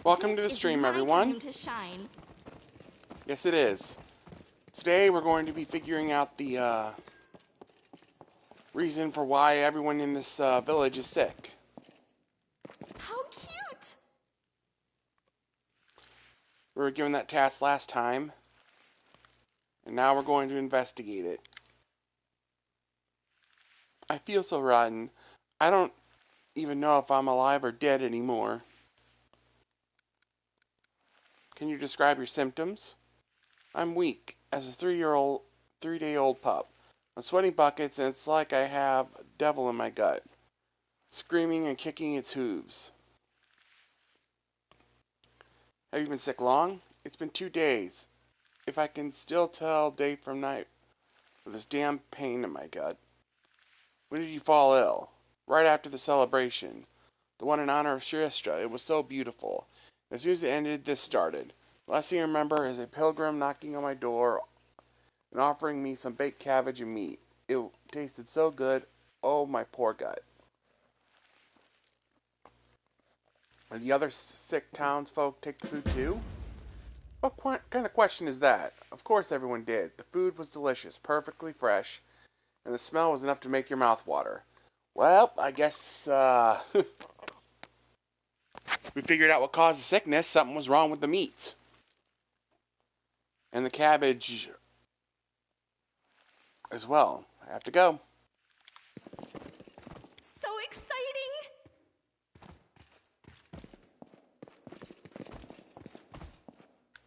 Welcome to the stream, everyone. Time to shine. Yes, it is. Today we're going to be figuring out the reason for why everyone in this village is sick. How cute! We were given that task last time, and now we're going to investigate it. I feel so rotten. I don't even know if I'm alive or dead anymore. Can you describe your symptoms? I'm weak as a 3-day-old pup. I'm sweating buckets, and it's like I have a devil in my gut, screaming and kicking its hooves. Have you been sick long? It's been 2 days. If I can still tell day from night with this damn pain in my gut. When did you fall ill? Right after the celebration. The one in honor of Shristra. It was so beautiful. As soon as it ended, this started. The last thing I remember is a pilgrim knocking on my door and offering me some baked cabbage and meat. It tasted so good. Oh, my poor gut. And the other sick townsfolk take the food too? What kind of question is that? Of course everyone did. The food was delicious, perfectly fresh, and the smell was enough to make your mouth water. Well, I guess, we figured out what caused the sickness. Something was wrong with the meat. And the cabbage as well. I have to go. So exciting!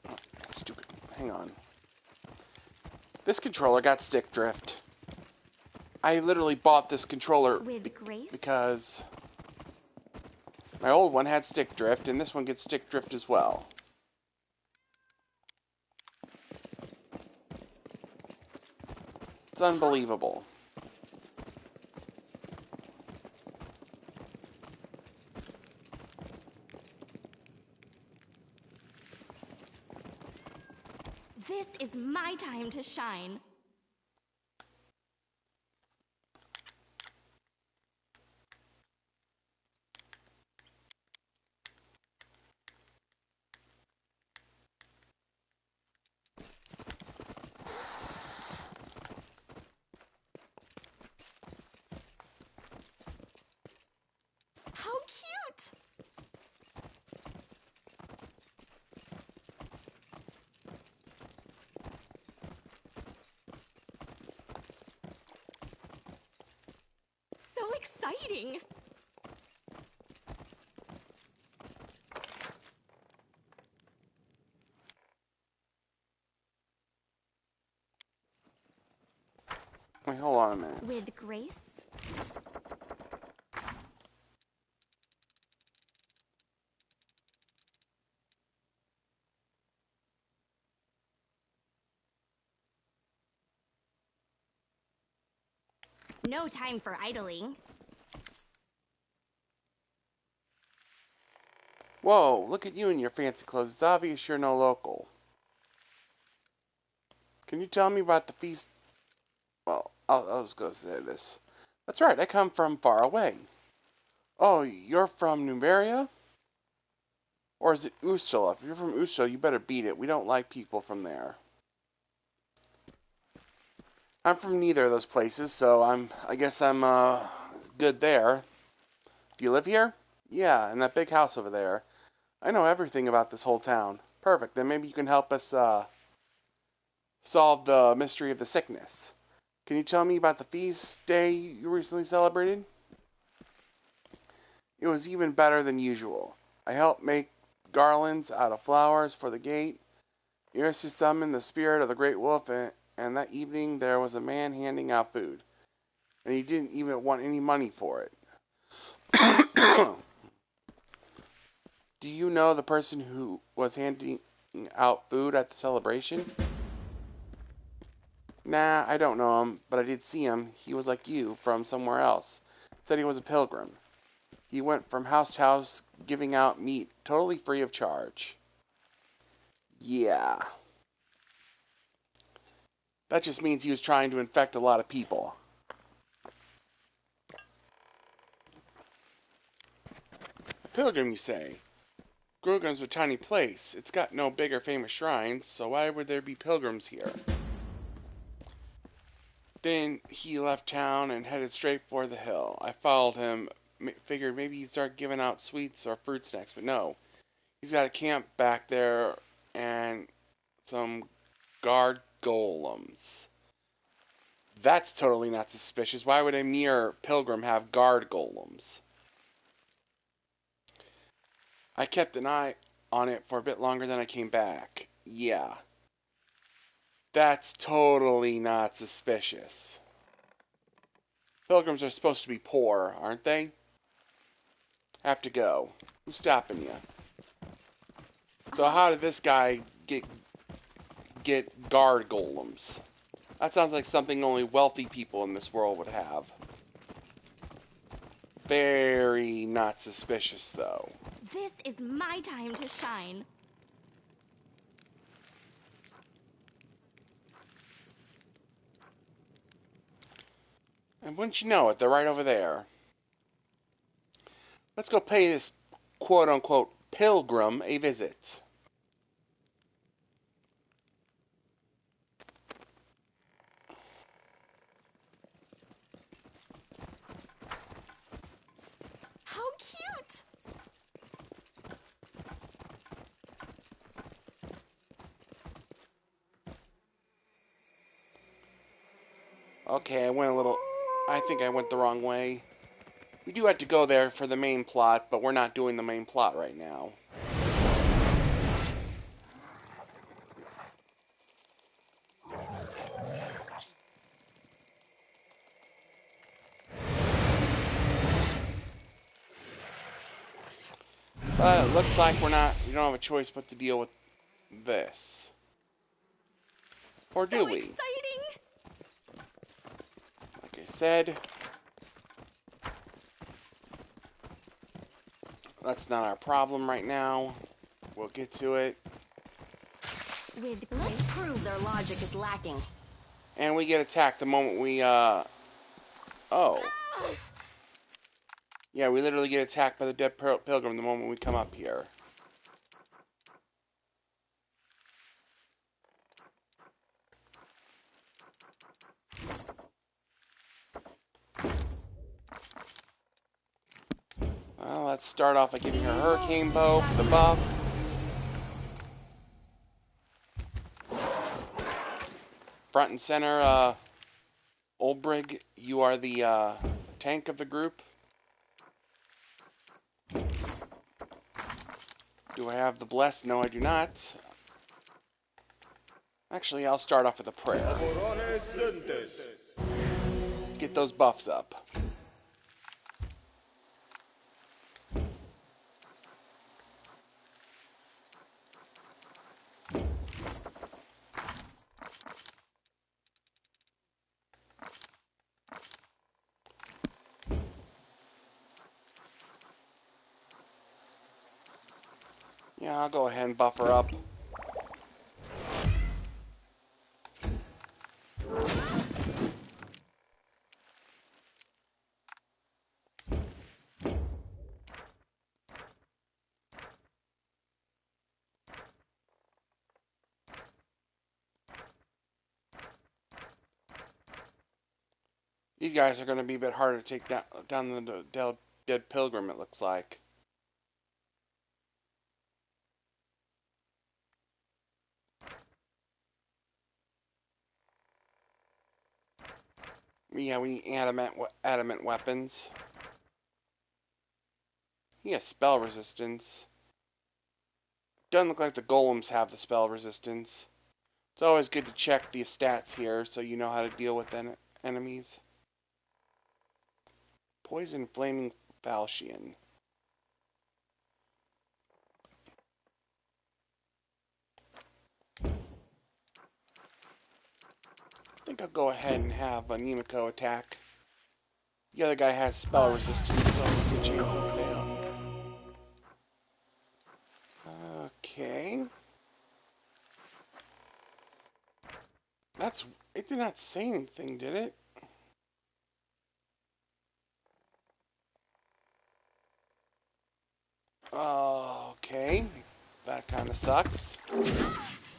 Oh, stupid. Hang on. This controller got stick drift. I literally bought this controller With grace? because my old one had stick drift, and this one gets stick drift as well. It's unbelievable. This is my time to shine. How cute! So exciting! Wait, hold on a minute. With grace? No time for idling. Whoa, look at you in your fancy clothes. It's obvious you're no local. Can you tell me about the feast? Well, I'll just go say this. That's right, I come from far away. Oh, you're from Numeria? Or is it Ustala? If you're from Ustala, you better beat it. We don't like people from there. I'm from neither of those places, so I guess I'm good there. Do you live here? Yeah, in that big house over there. I know everything about this whole town. Perfect. Then maybe you can help us solve the mystery of the sickness. Can you tell me about the feast day you recently celebrated? It was even better than usual. I helped make garlands out of flowers for the gate. You used to summon the spirit of the great wolf, and that evening there was a man handing out food. And he didn't even want any money for it. Do you know the person who was handing out food at the celebration? Nah, I don't know him, but I did see him. He was like you, from somewhere else. Said he was a pilgrim. He went from house to house giving out meat, totally free of charge. Yeah. That just means he was trying to infect a lot of people. A pilgrim, you say? Grogan's a tiny place. It's got no big or famous shrines, so why would there be pilgrims here? Then he left town and headed straight for the hill. I followed him, figured maybe he'd start giving out sweets or fruit snacks, but no. He's got a camp back there and some guard golems. That's totally not suspicious. Why would a mere pilgrim have guard golems? I kept an eye on it for a bit longer than I came back. Yeah, that's totally not suspicious. Pilgrims are supposed to be poor, aren't they? Have to go. Who's stopping you? So how did this guy get guard golems? That sounds like something only wealthy people in this world would have. Very not suspicious, though. This is my time to shine. And wouldn't you know it, they're right over there. Let's go pay this quote-unquote pilgrim a visit. How cute! Okay, I think I went the wrong way. We do have to go there for the main plot, but we're not doing the main plot right now. But it looks like we don't have a choice but to deal with this. Or do we? Exciting! Like I said, that's not our problem right now. We'll get to it. Let's prove their logic is lacking. And we get attacked the moment we, oh. Yeah, we literally get attacked by the dead pilgrim the moment we come up here. Well, let's start off by giving her Hurricane Bow for the buff. Front and center, Ulbrig, you are the tank of the group. Do I have the bless? No, I do not. Actually, I'll start off with a prayer. Let's get those buffs up. Yeah, I'll go ahead and buff her up. These guys are going to be a bit harder to take down the dead pilgrim, it looks like. Yeah, we need adamant weapons. He has spell resistance. Doesn't look like the golems have the spell resistance. It's always good to check the stats here so you know how to deal with enemies. Poison Flaming Falchion. I think I'll go ahead and have a Nemiko attack. The other guy has spell resistance, so it's a good chance he'll fail. Okay. It did not say anything, did it? Okay, that kind of sucks.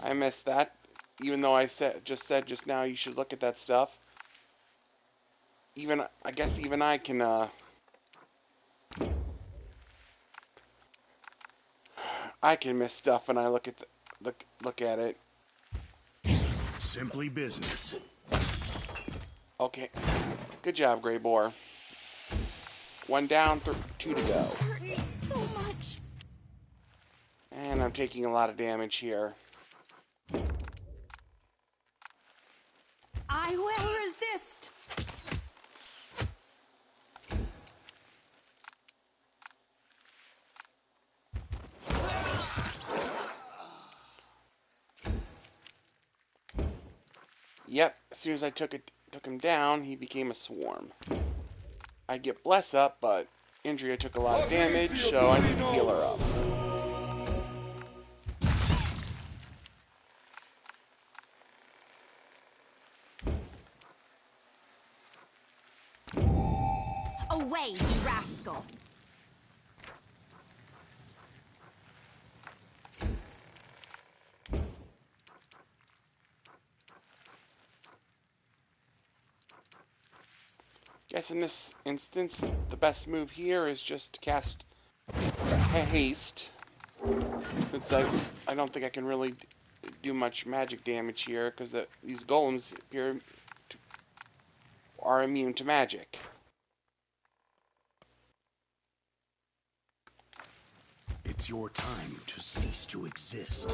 I missed that, even though I just said just now you should look at that stuff. Even I guess even I can miss stuff when I look at look at it. Simply business. Okay, good job, Gray Boar. 1 down, 2 to go. Hurts so much. And I'm taking a lot of damage here. I will resist. Yep, as soon as I took him down, he became a swarm. I get Bless up, but Indria took a lot of damage, so I need to heal her up. Away, you rascal. Guess in this instance, the best move here is just to cast haste. Since I don't think I can really do much magic damage here, because these golems are immune to magic. It's your time to cease to exist.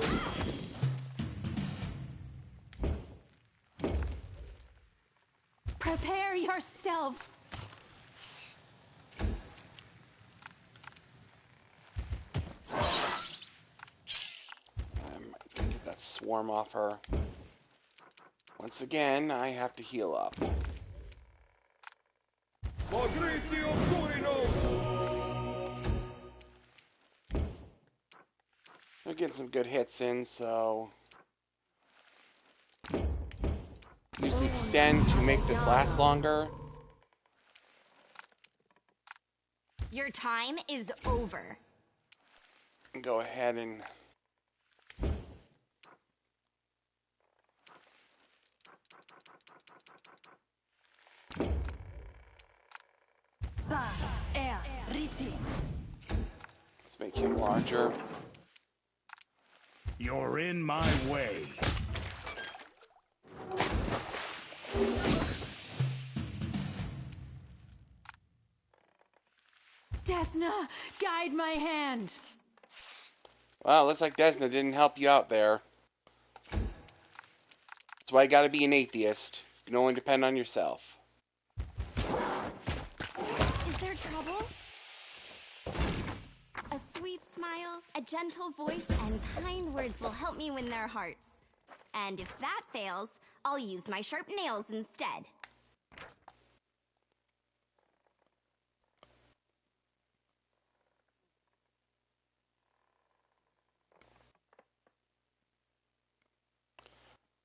Prepare yourself. Get that swarm off her. Once again, I have to heal up. We're getting some good hits in, so use the extend to make this last longer. Your time is over. And go ahead and let's make him larger. You're in my way. Desna, guide my hand. Well, looks like Desna didn't help you out there. That's why you gotta be an atheist. You can only depend on yourself. Is there trouble? A sweet smile, a gentle voice, and kind words will help me win their hearts. And if that fails, I'll use my sharp nails instead.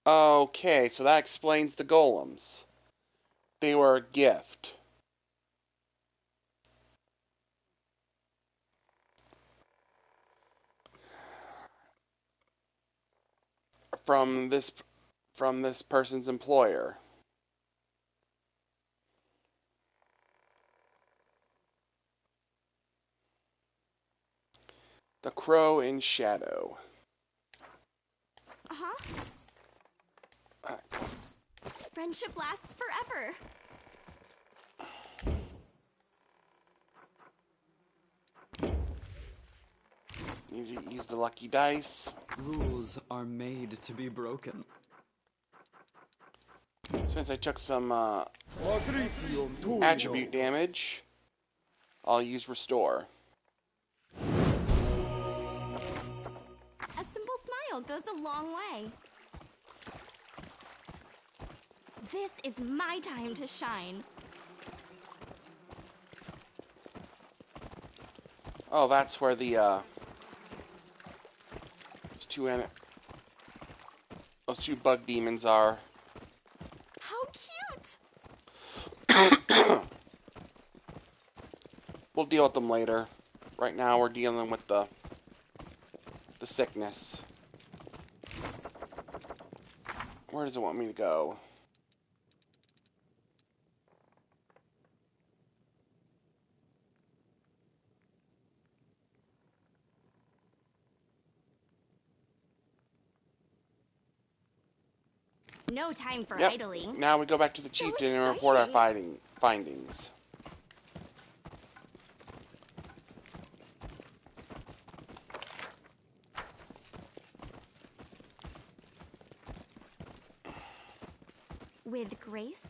Okay, so that explains the golems. They were a gift. From this person's employer. The Crow in Shadow. Uh-huh. Friendship lasts forever. You use the lucky dice. Rules are made to be broken. Since I took some attribute damage, I'll use Restore. A simple smile goes a long way. This is my time to shine. Oh, that's where the those two bug demons are. How cute! We'll deal with them later. Right now, we're dealing with the the sickness. Where does it want me to go? No time for Yep. idling. Now we go back to the So chieftain and report our exciting. findings. With grace?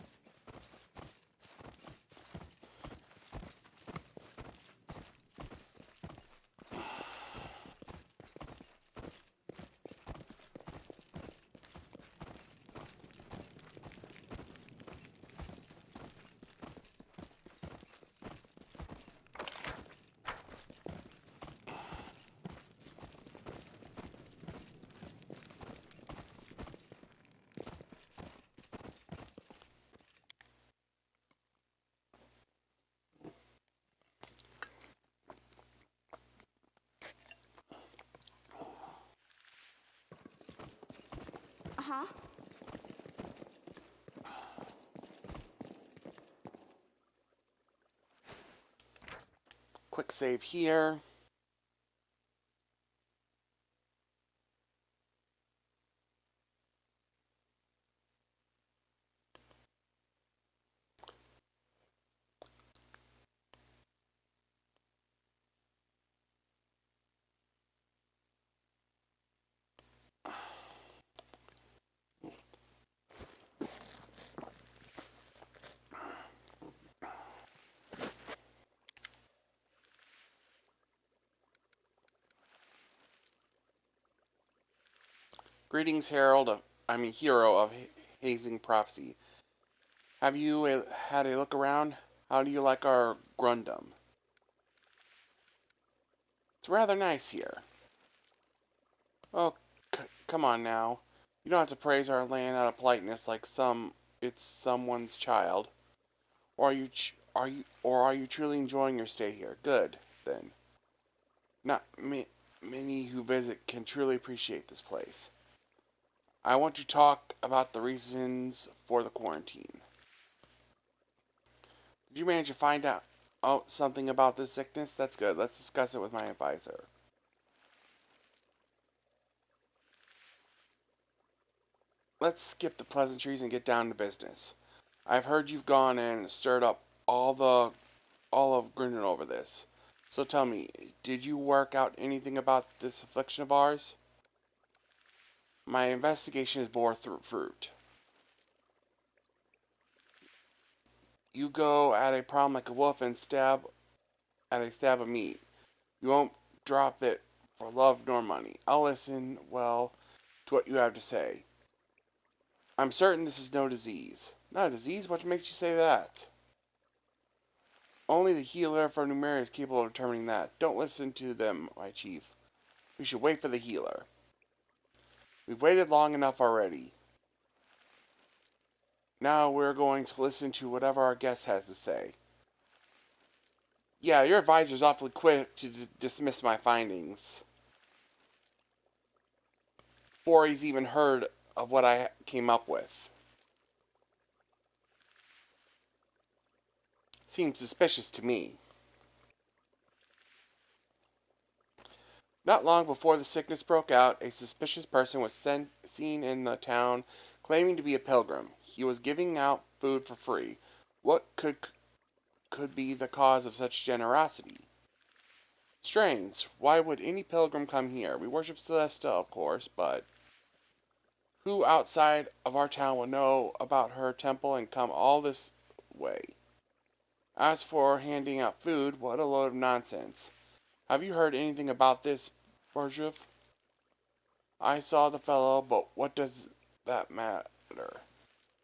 Uh-huh. Quick save here. Greetings, hero of hazing prophecy. Have you had a look around? How do you like our Grundum? It's rather nice here. Oh, come on now. You don't have to praise our land out of politeness like it's someone's child. Or are you truly enjoying your stay here? Good, then. Not many who visit can truly appreciate this place. I want to talk about the reasons for the quarantine. Did you manage to find out something about this sickness? That's good. Let's discuss it with my advisor. Let's skip the pleasantries and get down to business. I've heard you've gone and stirred up all of Grindon over this. So tell me, did you work out anything about this affliction of ours? My investigation has bore fruit. You go at a problem like a wolf and stab at a stab of meat. You won't drop it for love nor money. I'll listen, well, to what you have to say. I'm certain this is no disease. Not a disease? What makes you say that? Only the healer for Numeria is capable of determining that. Don't listen to them, my chief. We should wait for the healer. We've waited long enough already. Now we're going to listen to whatever our guest has to say. Yeah, your advisor's awfully quick to dismiss my findings. Before he's even heard of what I came up with. Seems suspicious to me. Not long before the sickness broke out, a suspicious person was seen in the town claiming to be a pilgrim. He was giving out food for free. What could be the cause of such generosity? Strange. Why would any pilgrim come here? We worship Celesta, of course, but who outside of our town would know about her temple and come all this way? As for handing out food, what a load of nonsense. Have you heard anything about this, Bourgeois? I saw the fellow, but what does that matter?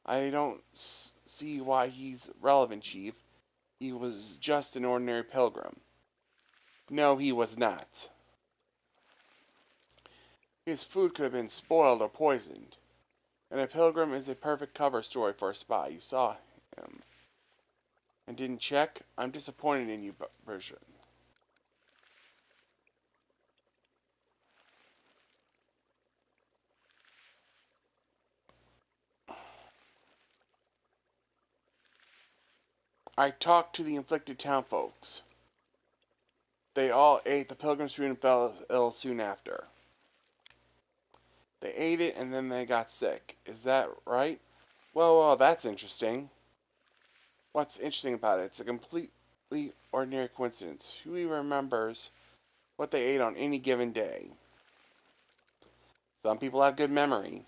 I don't see why he's relevant, Chief. He was just an ordinary pilgrim. No, he was not. His food could have been spoiled or poisoned. And a pilgrim is a perfect cover story for a spy. You saw him and didn't check? I'm disappointed in you, Bergeron. I talked to the inflicted town folks. They all ate the pilgrim's food and fell ill soon after. They ate it and then they got sick. Is that right? Well, that's interesting. What's interesting about it? It's a completely ordinary coincidence. Who even remembers what they ate on any given day? Some people have good memory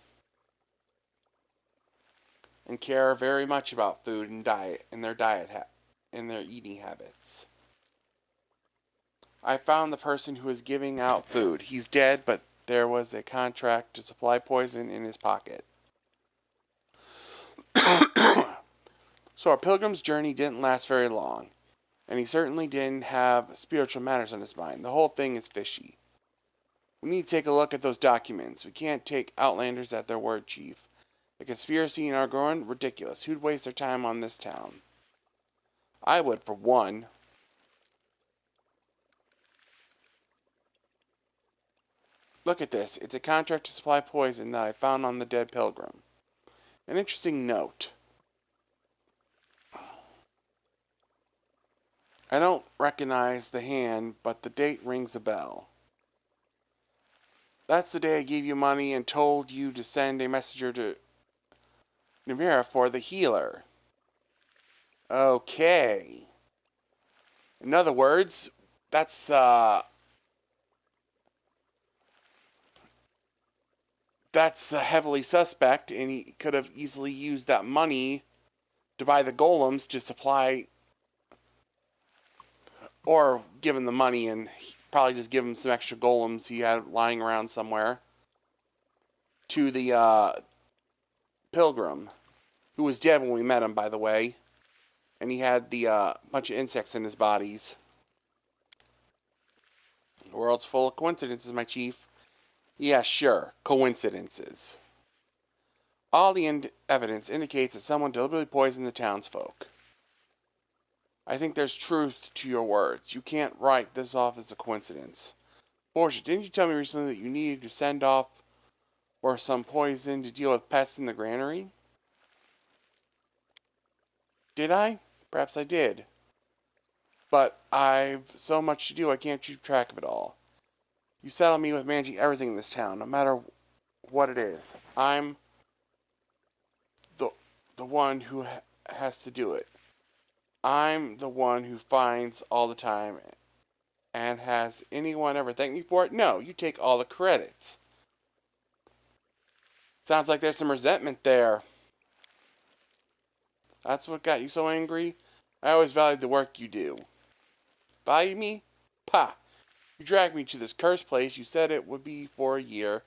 and care very much about food and diet and and their eating habits. I found the person who was giving out food. He's dead, but there was a contract to supply poison in his pocket. So our pilgrim's journey didn't last very long, and he certainly didn't have spiritual matters on his mind. The whole thing is fishy. We need to take a look at those documents. We can't take Outlanders at their word, Chief. The conspiracy and our growing ridiculous. Who'd waste their time on this town? I would, for one. Look at this. It's a contract to supply poison that I found on the dead pilgrim. An interesting note. I don't recognize the hand, but the date rings a bell. That's the day I gave you money and told you to send a messenger to Namira for the healer. Okay. In other words, that's heavily suspect, and he could have easily used that money to buy the golems to supply, or given the money and probably just give him some extra golems he had lying around somewhere to the pilgrim, who was dead when we met him, by the way, and he had the bunch of insects in his bodies. The world's full of coincidences, my chief. Yeah, sure, coincidences. All the evidence indicates that someone deliberately poisoned the townsfolk. I think there's truth to your words. You can't write this off as a coincidence. Portia, didn't you tell me recently that you needed to send off or some poison to deal with pests in the granary? Did I? Perhaps I did. But I've so much to do I can't keep track of it all. You saddle me with managing everything in this town, no matter what it is. I'm the one who has to do it. I'm the one who finds all the time. And has anyone ever thanked me for it? No, you take all the credits. Sounds like there's some resentment there. That's what got you so angry? I always valued the work you do. Value me? Pah! You dragged me to this cursed place. You said it would be for a year.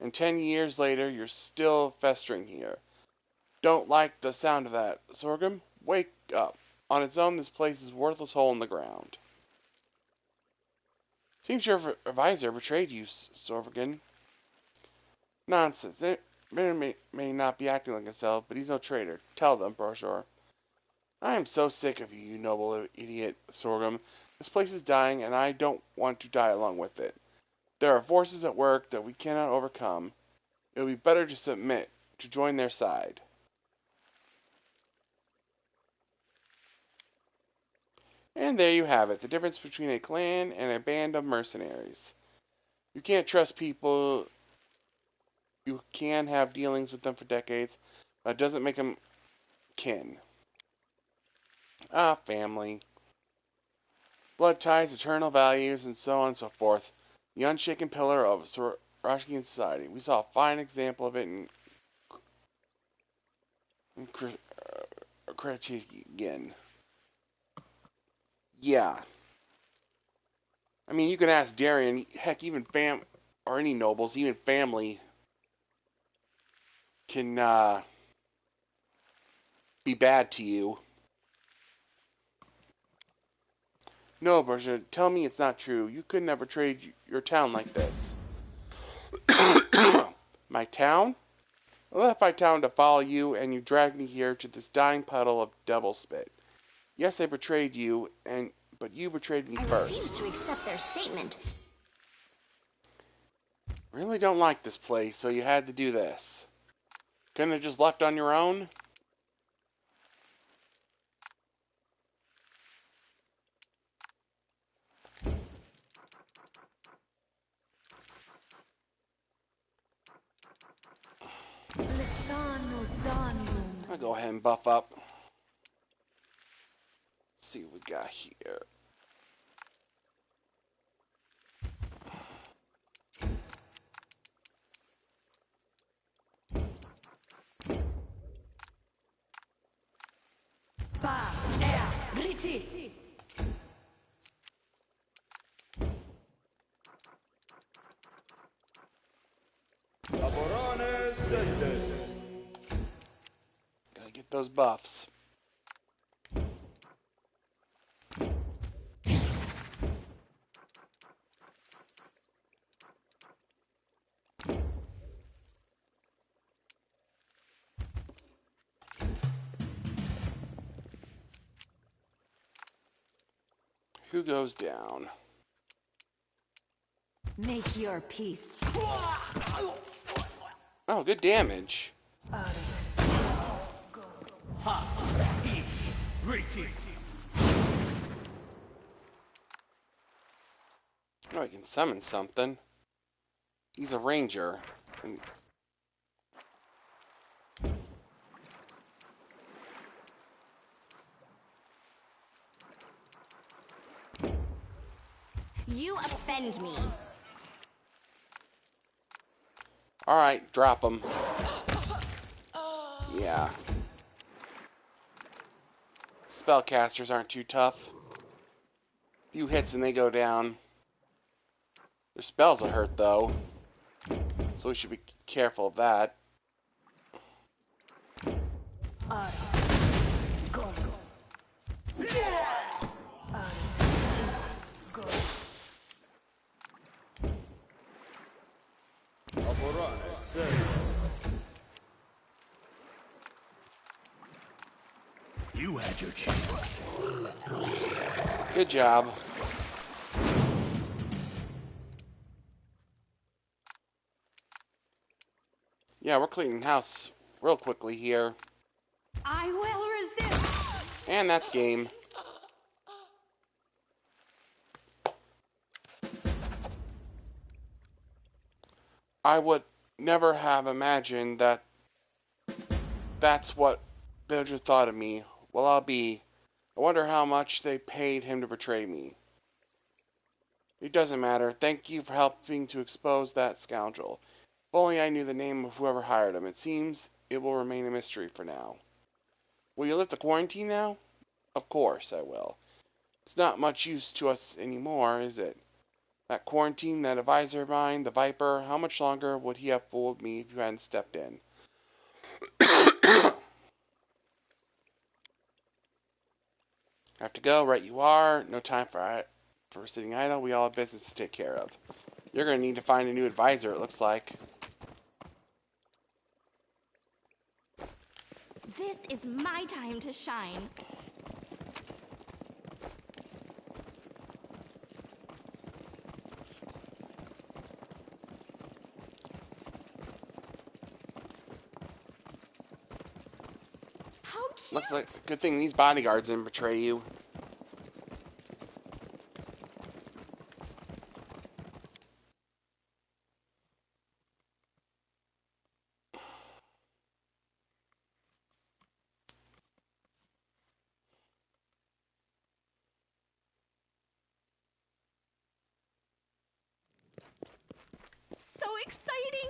And 10 years later, you're still festering here. Don't like the sound of that. Sorghum, wake up. On its own, this place is a worthless hole in the ground. Seems your advisor betrayed you, Sorghum. Nonsense. It may not be acting like himself, but he's no traitor. Tell them, brochure. I am so sick of you, you noble idiot, Sorghum. This place is dying, and I don't want to die along with it. There are forces at work that we cannot overcome. It would be better to submit, to join their side. And there you have it, the difference between a clan and a band of mercenaries. You can't trust people. You can have dealings with them for decades, but it doesn't make them kin. Family. Blood ties, eternal values, and so on and so forth. The unshaken pillar of Sorashian society. We saw a fine example of it in Kretigan. Yeah. I mean, you can ask Darian, heck, even or any nobles, even family can be bad to you. No, Berger, tell me it's not true. You could never trade your town like this. My town? I left my town to follow you, and you dragged me here to this dying puddle of devil spit. Yes, I betrayed you, but you betrayed me first. I refuse to accept their statement. Really don't like this place, so you had to do this. Couldn't have just left on your own? I'll go ahead and buff up. See what we got here. Gotta get those buffs. Who goes down? Make your peace. Oh, good damage. Oh, I can summon something. He's a ranger. And You offend me. alright, drop him. Yeah. Spellcasters aren't too tough. Few hits and they go down. Their spells will hurt though. So we should be careful of that. You had your chance. Good job. Yeah, we're cleaning house real quickly here. I will resist. And that's game. I would never have imagined that that's what Villager thought of me. Well, I'll be. I wonder how much they paid him to betray me. It doesn't matter. Thank you for helping to expose that scoundrel. If only I knew the name of whoever hired him. It seems it will remain a mystery for now. Will you lift the quarantine now? Of course I will. It's not much use to us anymore, is it? That quarantine, that advisor of mine, the Viper, how much longer would he have fooled me if you hadn't stepped in? Have to go, right you are. No time for sitting idle. We all have business to take care of. You're going to need to find a new advisor, it looks like. This is my time to shine. How cute! Looks like good thing these bodyguards didn't betray you. So exciting!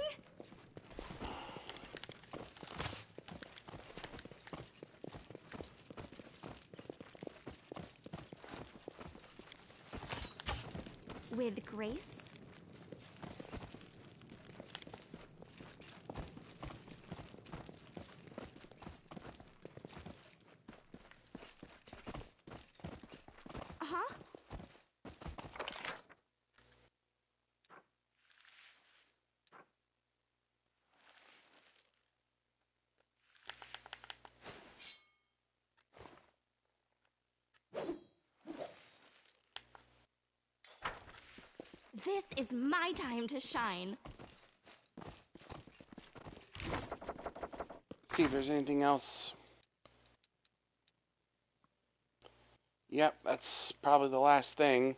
With grace? Huh? This is my time to shine. Let's see if there's anything else. Yep, that's probably the last thing.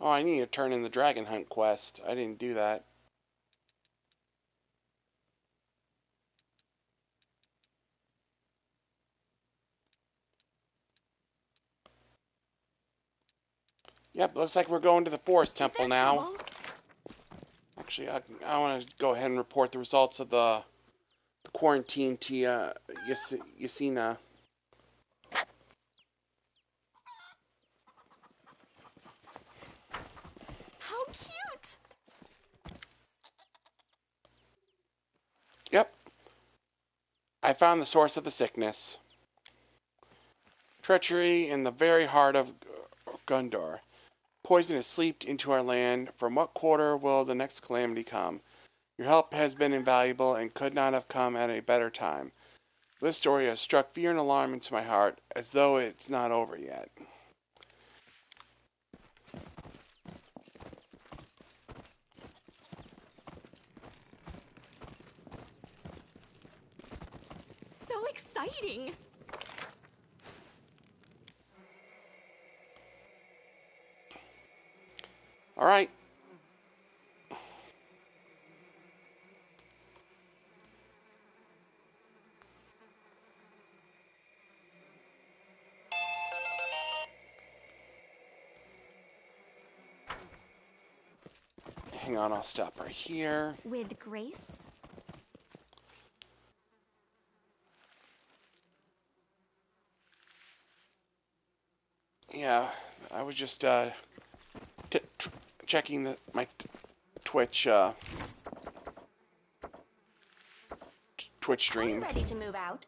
Oh, I need to turn in the Dragon Hunt quest. I didn't do that. Yep, looks like we're going to the Forest Temple now. Trouble? Actually, I want to go ahead and report the results of the quarantine to Yasina. How cute! Yep, I found the source of the sickness. Treachery in the very heart of Gundor. Poison has seeped into our land. From what quarter will the next calamity come? Your help has been invaluable and could not have come at a better time. This story has struck fear and alarm into my heart, as though it's not over yet. So exciting! All right. Hang on, I'll stop right here. With grace? Yeah, I was just checking my Twitch Twitch Are you stream. ready to move out?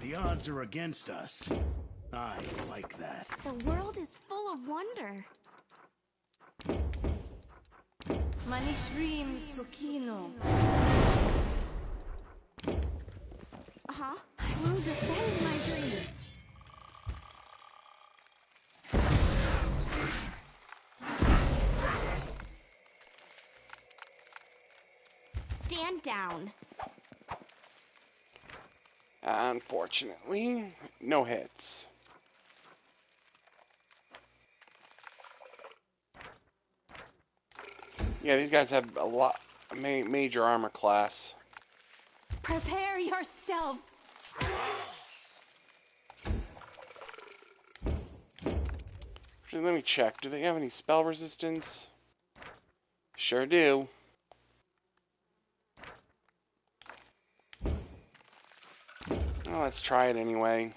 The odds are against us. I like that. The world is full of wonder. Manishrim Sukino. Uh-huh. I will defend my dream. Stand down. Unfortunately, no hits. Yeah, these guys have a lot, major armor class. Prepare yourself. Actually, let me check. Do they have any spell resistance? Sure do. Well, let's try it anyway.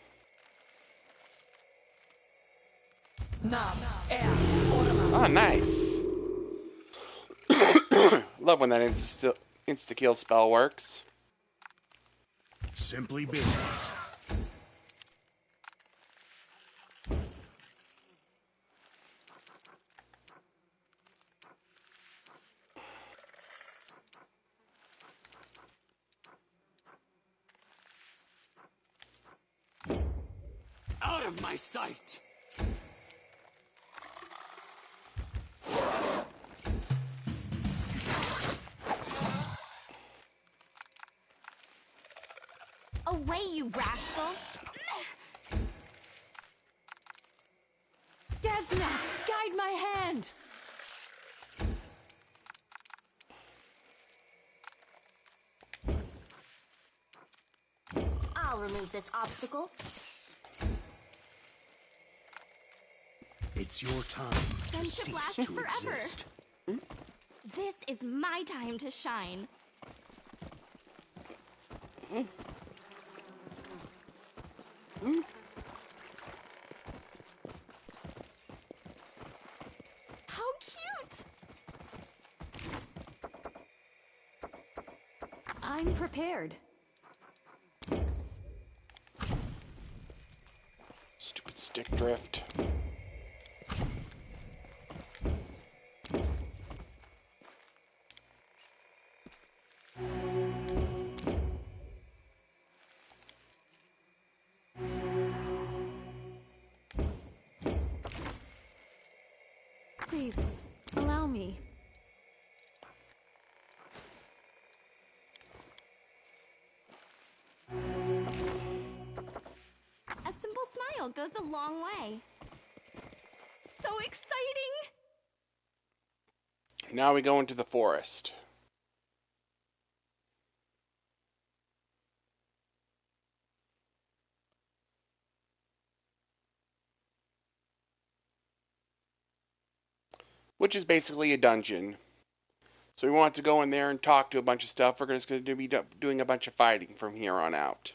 Oh, nice. Love when that insta-kill spell works. Simply business. Out of my sight! Away, you rascal! Desna, guide my hand. I'll remove this obstacle. It's your time to Friendship cease lasts to forever. exist. This is my time to shine. How cute! I'm prepared. Stupid stick drift. Please, allow me. goes a long way. So exciting! Now we go into the forest. Which is basically a dungeon. So we want to go in there and talk to a bunch of stuff. We're just going to be doing a bunch of fighting from here on out.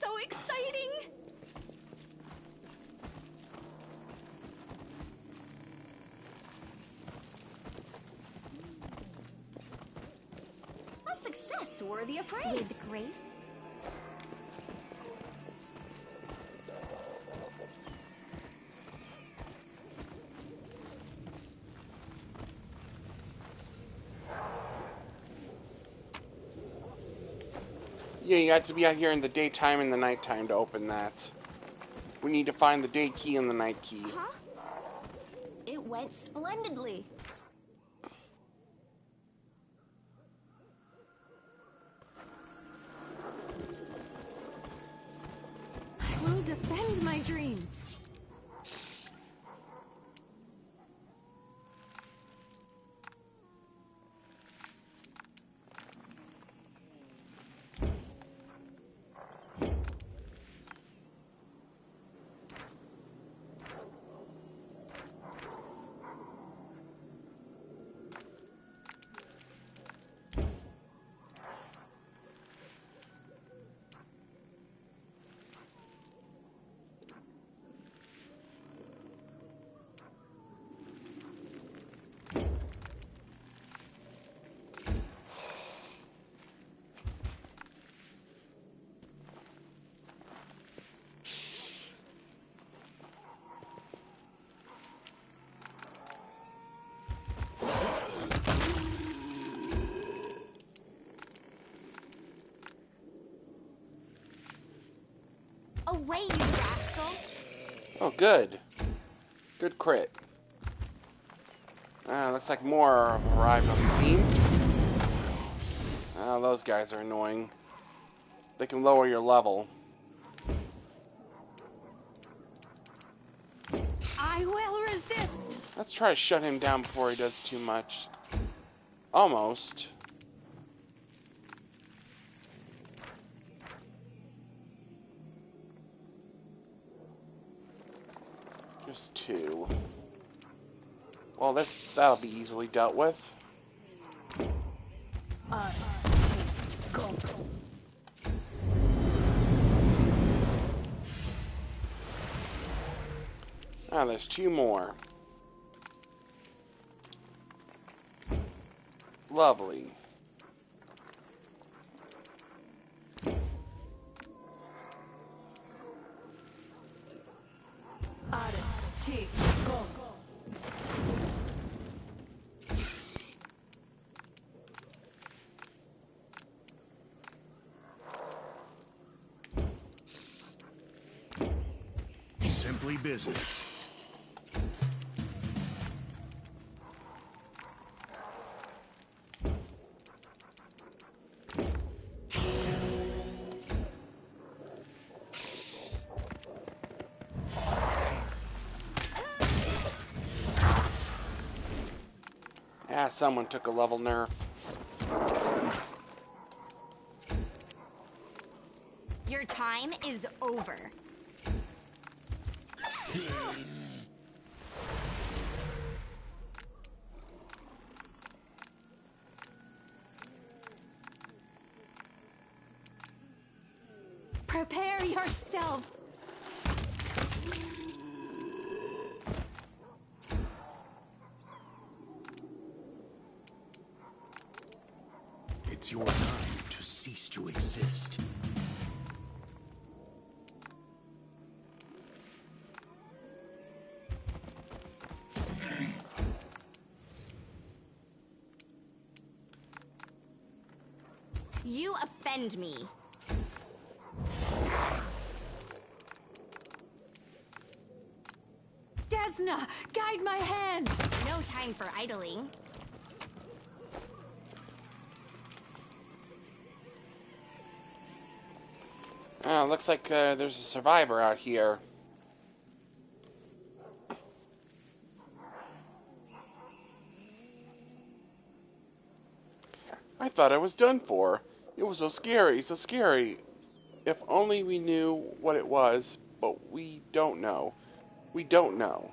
So exciting! A success worthy of praise. With grace? Yeah, you have to be out here in the daytime and the nighttime to open that. We need to find the day key and the night key. Huh? It went splendidly. I will defend my dream. Away, you rascal! Oh, good. Good crit. Looks like more have arrived on the scene. Oh, those guys are annoying. They can lower your level. I will resist. Let's try to shut him down before he does too much. Almost. Just two. Well, that'll be easily dealt with. Go. Ah, there's two more. Lovely. Go. Simply business. Ah, someone took a level nerf. Your time is over. Prepare yourself. It's your time to cease to exist. You offend me. Desna, guide my hand. No time for idling. Oh, looks like there's a survivor out here. I thought I was done for. It was so scary, so scary. If only we knew what it was, but we don't know. We don't know.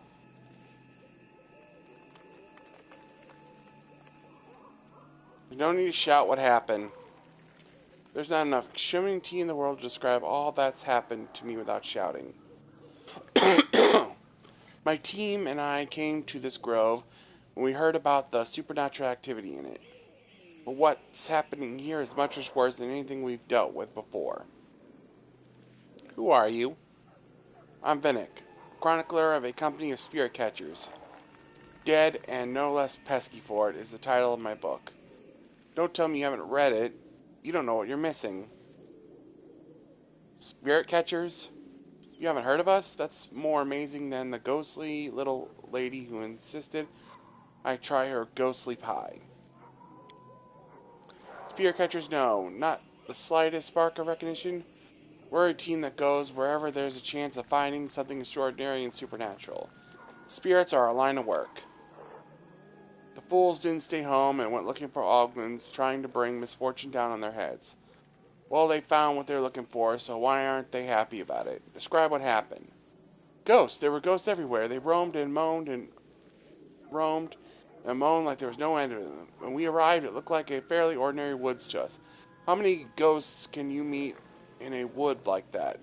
We don't need to shout what happened. There's not enough shimmering tea in the world to describe all that's happened to me without shouting. My team and I came to this grove when we heard about the supernatural activity in it. But what's happening here is much worse than anything we've dealt with before. Who are you? I'm Vinnick, chronicler of a company of spirit catchers. Dead and no less pesky for it is the title of my book. Don't tell me you haven't read it. You don't know what you're missing. Spirit catchers? You haven't heard of us? That's more amazing than the ghostly little lady who insisted I try her ghostly pie. Spirit catchers, no, not the slightest spark of recognition. We're a team that goes wherever there's a chance of finding something extraordinary and supernatural. Spirits are our line of work. The fools didn't stay home and went looking for Ogmans, trying to bring misfortune down on their heads. Well, they found what they're looking for, so why aren't they happy about it? Describe what happened. Ghosts. There were ghosts everywhere. They roamed and moaned and roamed and moaned like there was no end to them. When we arrived, it looked like a fairly ordinary woods to us. How many ghosts can you meet in a wood like that?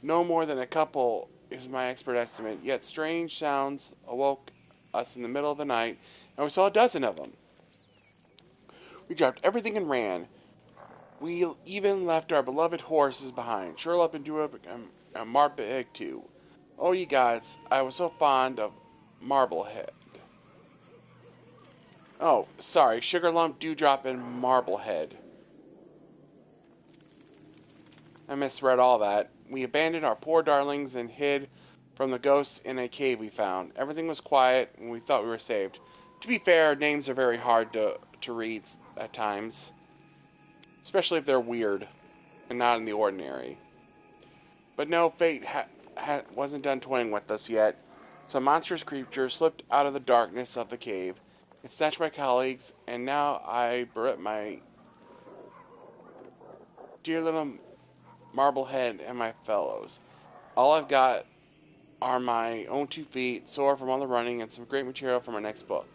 No more than a couple is my expert estimate, yet strange sounds awoke us in the middle of the night, and we saw a dozen of them. We dropped everything and ran. We even left our beloved horses behind, Sherlock and Dewey and Marblehead too. Oh, you guys, I was so fond of Marblehead. Oh, sorry, Sugarlump, Dewdrop, and Marblehead. I misread all that. We abandoned our poor darlings and hid from the ghosts in a cave we found. Everything was quiet, and we thought we were saved. To be fair, names are very hard to read at times, especially if they're weird and not in the ordinary. But no, fate wasn't done toying with us yet. Some monstrous creature slipped out of the darkness of the cave. It snatched my colleagues, and now I bereft my dear little Marblehead and my fellows. All I've got are my own 2 feet, sore from all the running, and some great material for my next book.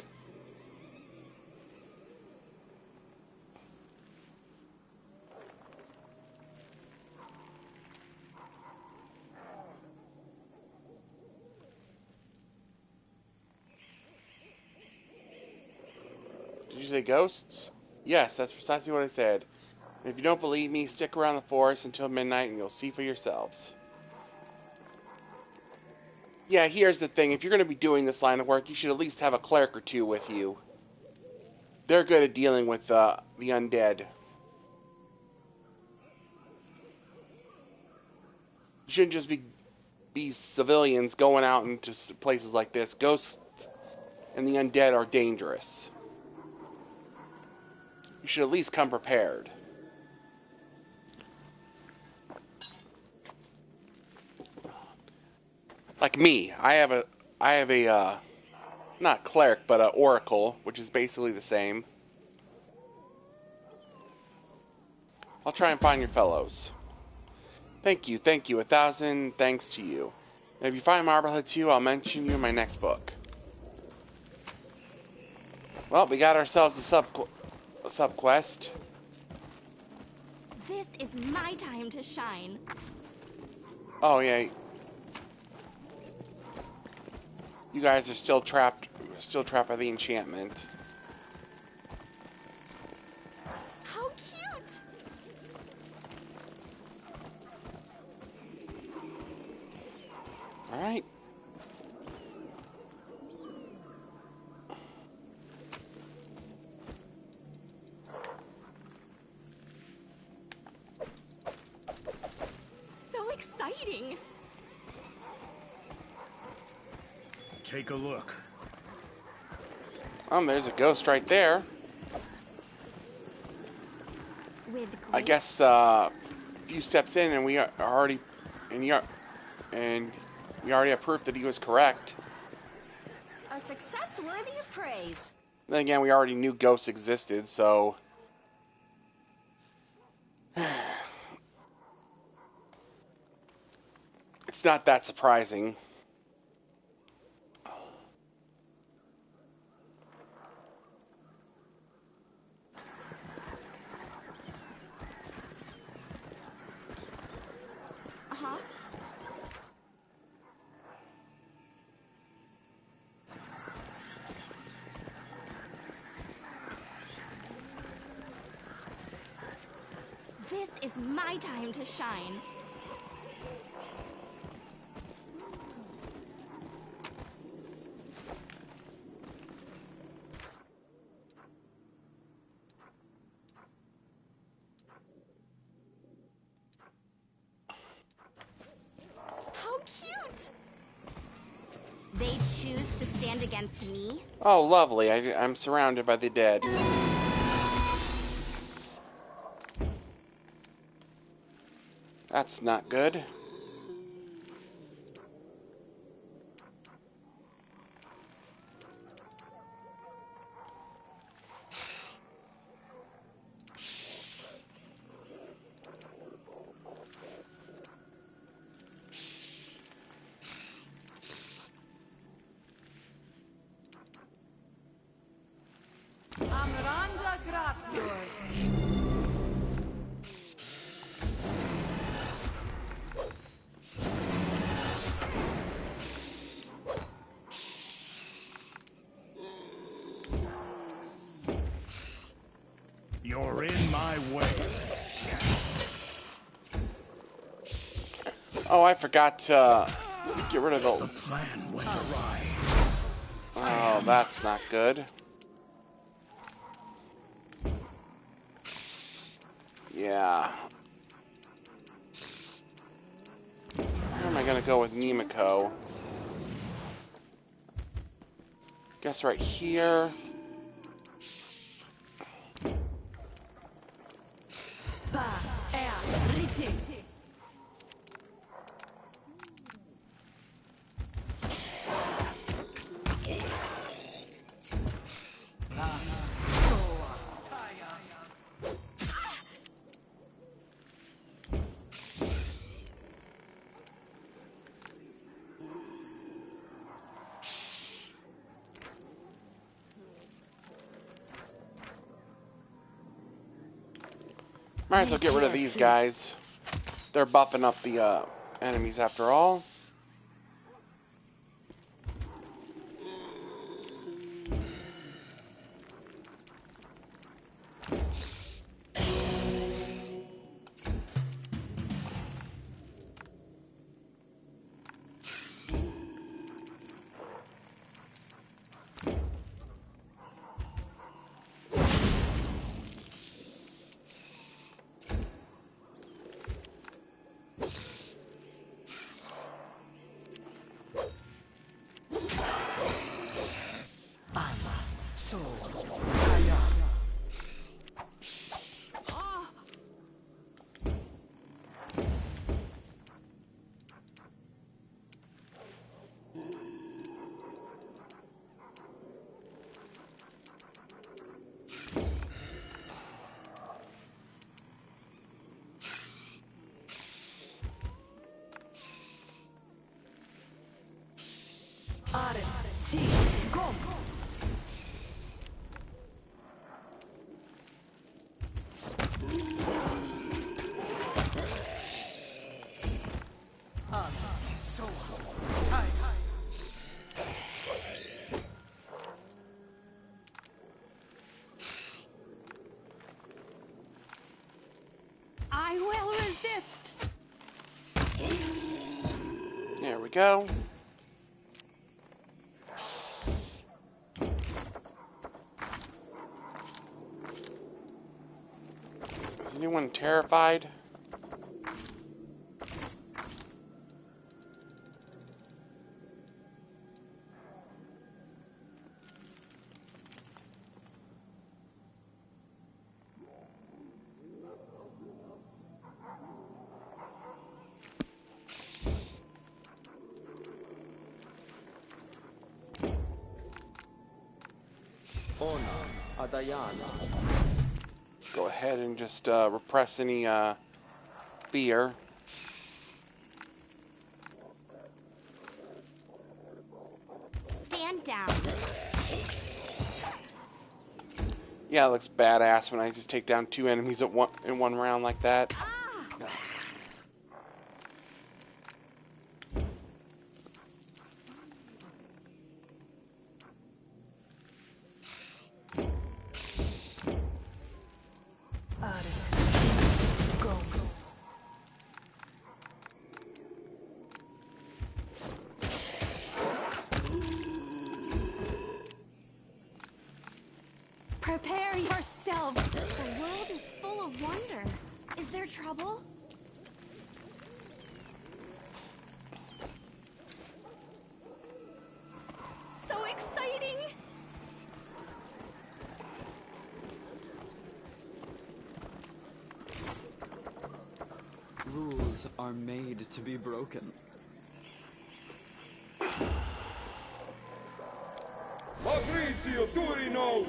Did you say ghosts? Yes, that's precisely what I said. And if you don't believe me, stick around the forest until midnight and you'll see for yourselves. Yeah, here's the thing. If you're going to be doing this line of work, you should at least have a cleric or 2 with you. They're good at dealing with the undead. You shouldn't just be these civilians going out into places like this. Ghosts and the undead are dangerous. You should at least come prepared. Like me, I have a not cleric, but a oracle, which is basically the same. I'll try and find your fellows. Thank you, 1,000 thanks to you. And if you find Marblehead too, I'll mention you in my next book. Well, we got ourselves a sub quest. This is my time to shine. Oh yeah. You guys are still trapped by the enchantment. How cute! Alright. So exciting! Take a look. There's a ghost right there. With I great guess a few steps in, and we are already, and we already have proof that he was correct. A success worthy of praise. Then again, we already knew ghosts existed, so it's not that surprising. Uh-huh. This is my time to shine. How cute! They choose to stand against me? Oh, lovely. I'm surrounded by the dead. That's not good. Amranda Gratior. You're in my way. Oh, I forgot to get rid of The the... plan went awry. Oh, that's not good. Yeah. Where am I gonna go with Nemiko? Guess right here. Ba, rite. Might as well get rid of these guys. They're buffing up the enemies after all. go. Is anyone terrified? Go ahead and just repress any fear. Stand down. Yeah, it looks badass when I just take down 2 enemies at in one round like that. Go. Prepare yourself. The world is full of wonder. Is there trouble? So exciting! Rules are made to be broken. Fabrizio Turinos!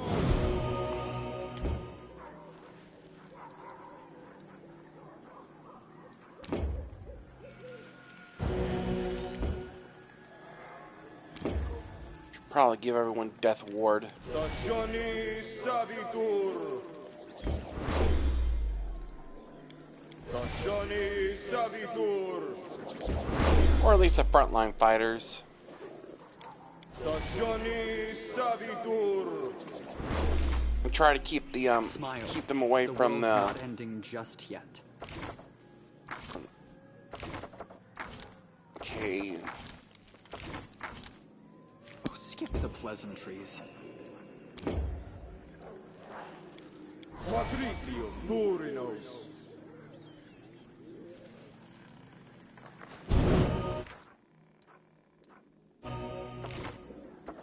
Probably give everyone death ward. Stazioni Savitur! Stazioni Savitur! Or at least the frontline fighters. Stazioni Savitur! And try to keep the Smile. keep them away The from world's the not ending just yet. okay. Oh, skip the pleasantries. Fabrizio Turinos!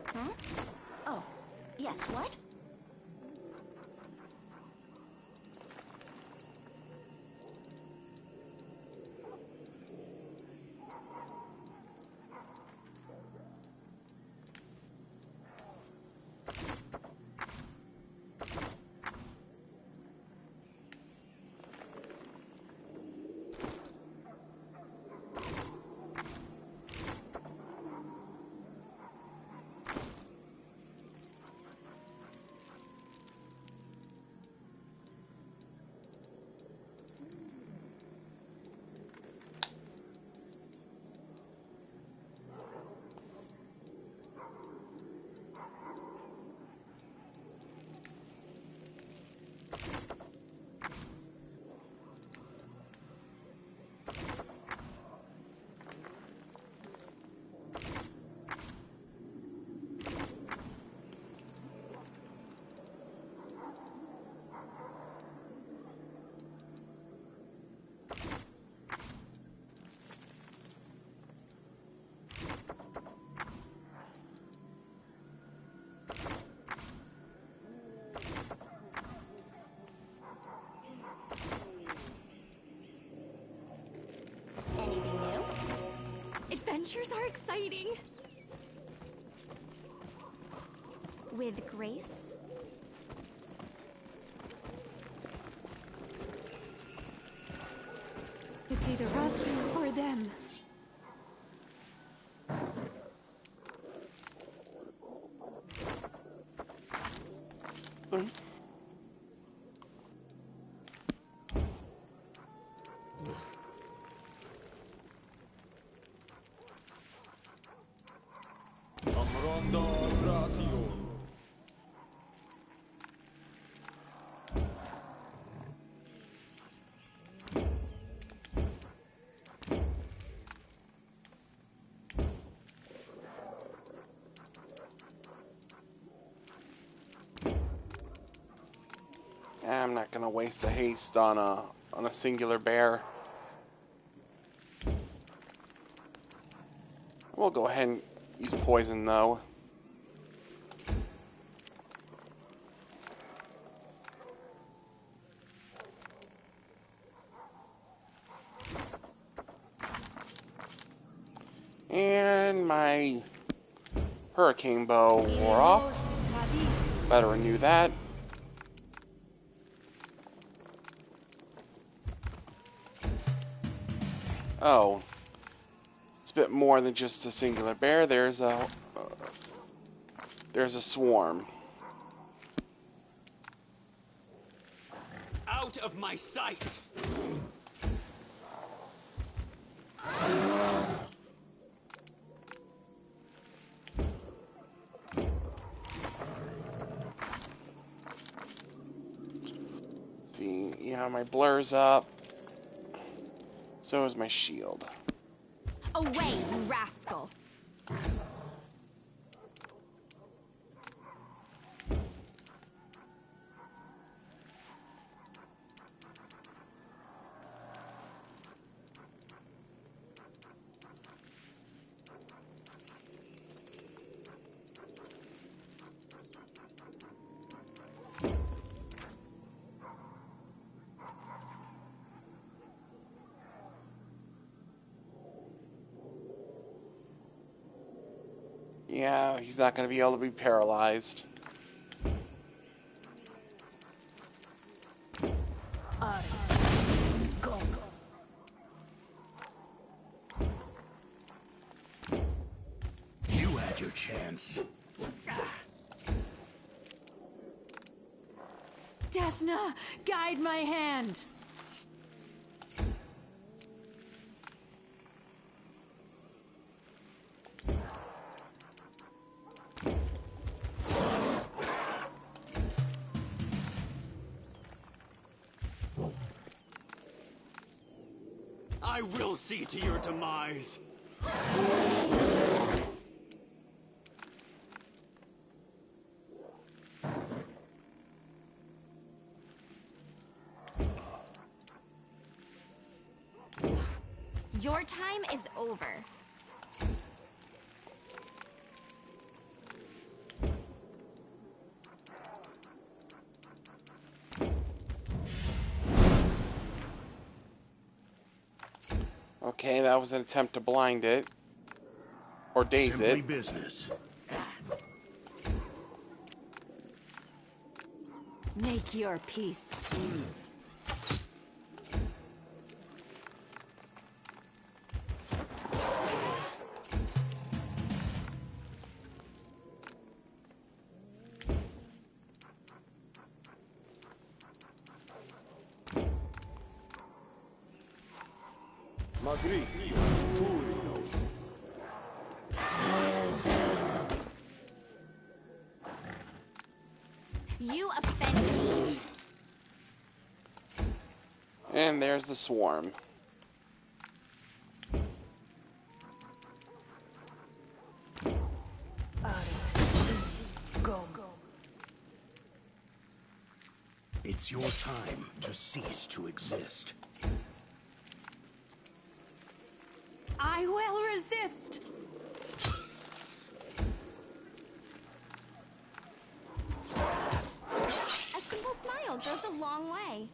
Huh? Oh, yes, what? Anything new? Adventures are exciting. With grace? It's either us or them. Amronda Ratio! I'm not gonna waste the haste on a singular bear. We'll go ahead and use poison though. And my hurricane bow wore off. Better renew that. Oh, it's a bit more than just a singular bear. There's a swarm. Out of my sight! See, yeah, my blur's up. So is my shield. Away, you rascal! Yeah, he's not going to be able to be paralyzed. Go. You had your chance. Desna, guide my hand. I will see to your demise. Your time is over. Okay, that was an attempt to blind it. Or daze Simply it. business. Make your peace. Magritio, Turinos. You offended me. And there's the swarm. Go. It's your time to cease to exist. I will resist. A simple smile goes a long way.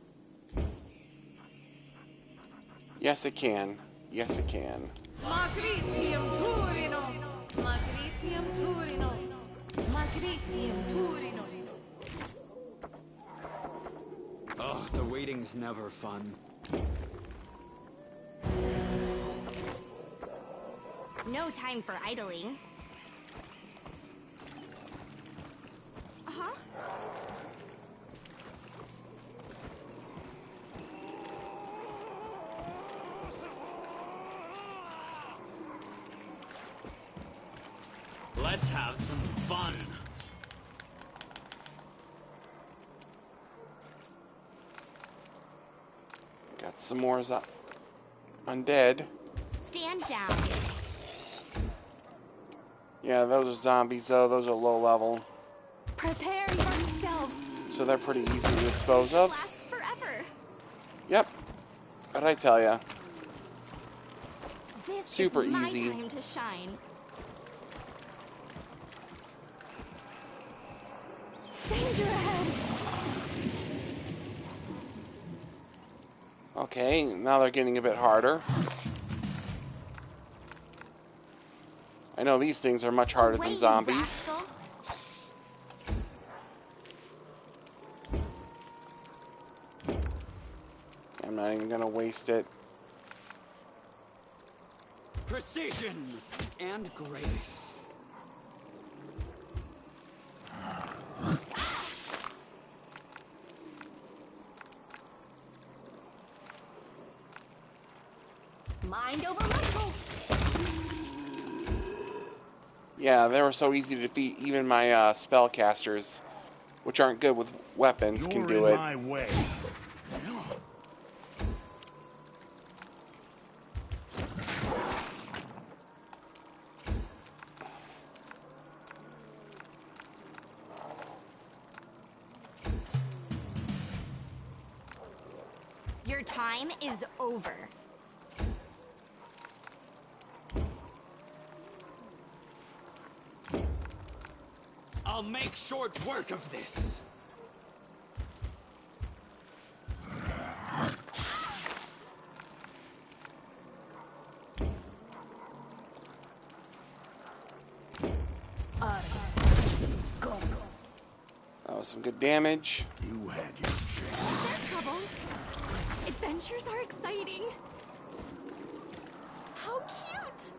Yes, it can. Yes, it can. Magritium Turinos. Magritium Turinos. Magritium Turinos. Oh, the waiting's never fun. No time for idling. Uh-huh. Let's have some fun. Got some more undead. Stand down. Yeah, those are zombies though. Those are low level. Prepare yourself. So so they're pretty easy to dispose of. Lasts forever. Yep. What'd I tell ya? This Super is my easy. time to shine. Danger ahead! Okay, now they're getting a bit harder. I know these things are much harder Away, than you zombies. rascal. I'm not even gonna waste it. Precision and grace. Mind over muscle. Yeah, they were so easy to defeat. Even my spellcasters, which aren't good with weapons, can You're do in it. my way. Your time is over. I'll make short work of this. That was some good damage. You had your chance. There's trouble. Adventures are exciting. How cute!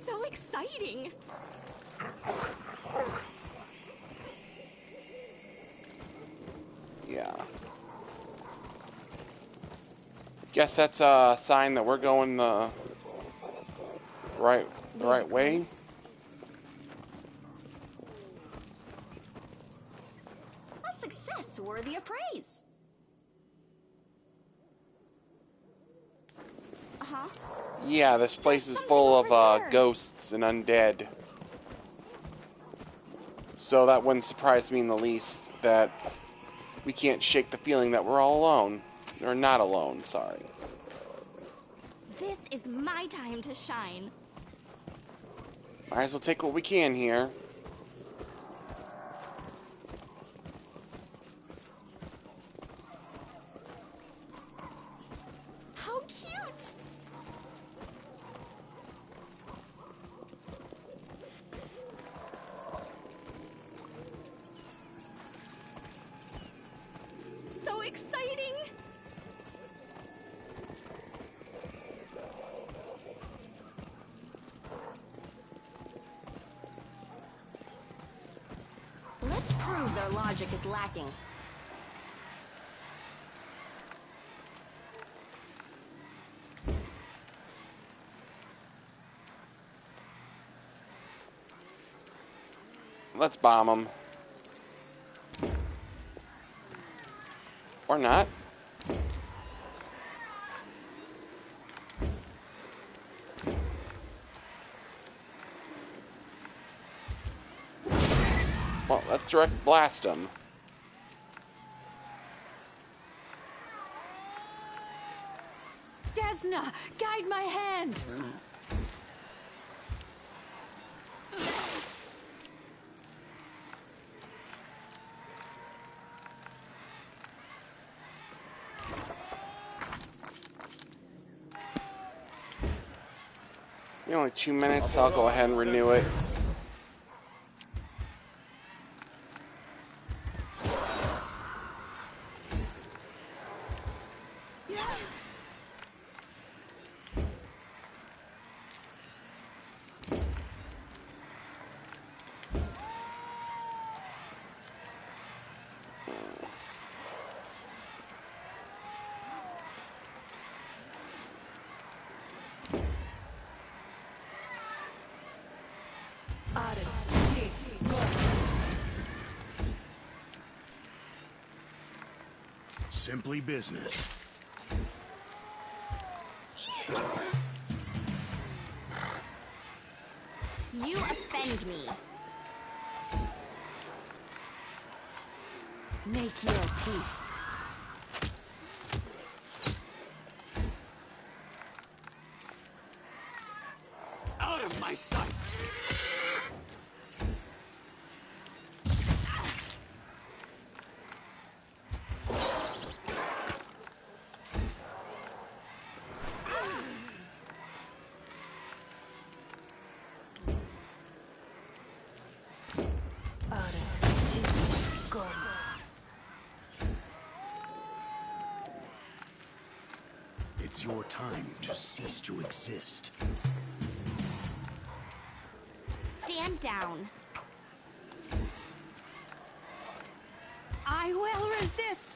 So exciting! Yeah. Guess that's a sign that we're going the right way. A success worthy of praise. Uh-huh. Yeah, this place is something full of over there. ghosts and undead. So that wouldn't surprise me in the least that we can't shake the feeling that we're all alone. Or not alone, sorry. This is my time to shine. Might as well take what we can here. How cute! So exciting! Let's prove their logic is lacking. Let's bomb them. Or not. Well, let's direct blast them. Desna, guide my hand! Only 2 minutes, I'll go ahead and renew it. Simply business. You offend me. Make your peace. Out of my sight! It's your time to cease to exist. Stand down. I will resist.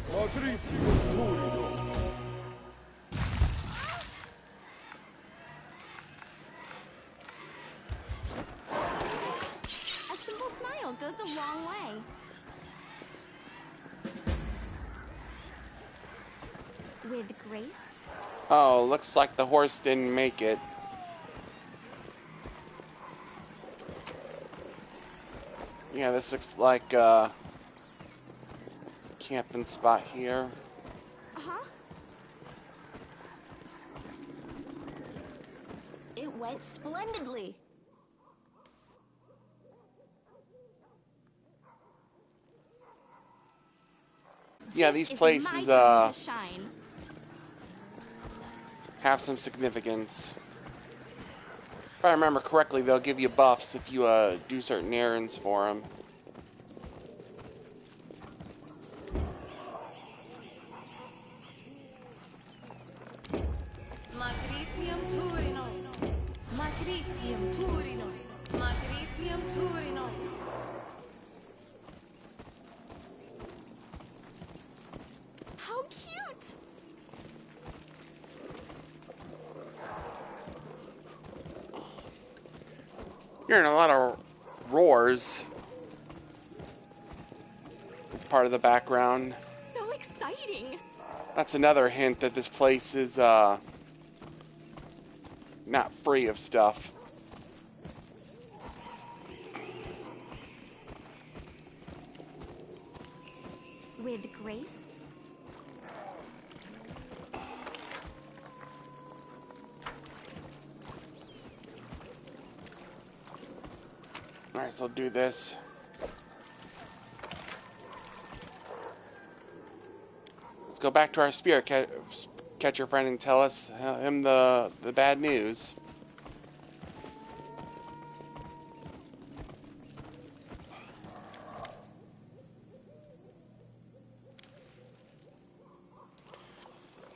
Patricium Turinos. A simple smile goes a long way. With grace? Oh, looks like the horse didn't make it. Yeah, this looks like a camping spot here. Uh-huh. It went splendidly. Yeah, these It's places my time to shine. have some significance. If I remember correctly, they'll give you buffs if you do certain errands for them. Magritium Turinos. Magritium Turinos. Magritium Turinos. How cute! Hearing a lot of roars as part of the background. So exciting! That's another hint that this place is not free of stuff. With grace? Alright, so I'll do this. Let's go back to our spirit catcher friend and tell him the bad news.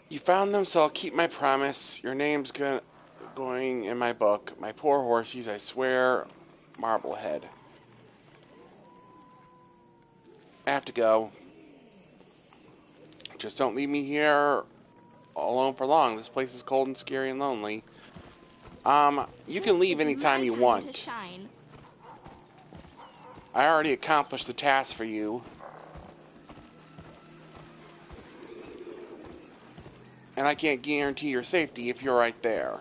You found them, so I'll keep my promise. Your name's going in my book. My poor horsies, I swear, Marblehead. I have to go. Just don't leave me here alone for long. This place is cold and scary and lonely. You can leave anytime you want. To shine. I already accomplished the task for you. And I can't guarantee your safety if you're right there.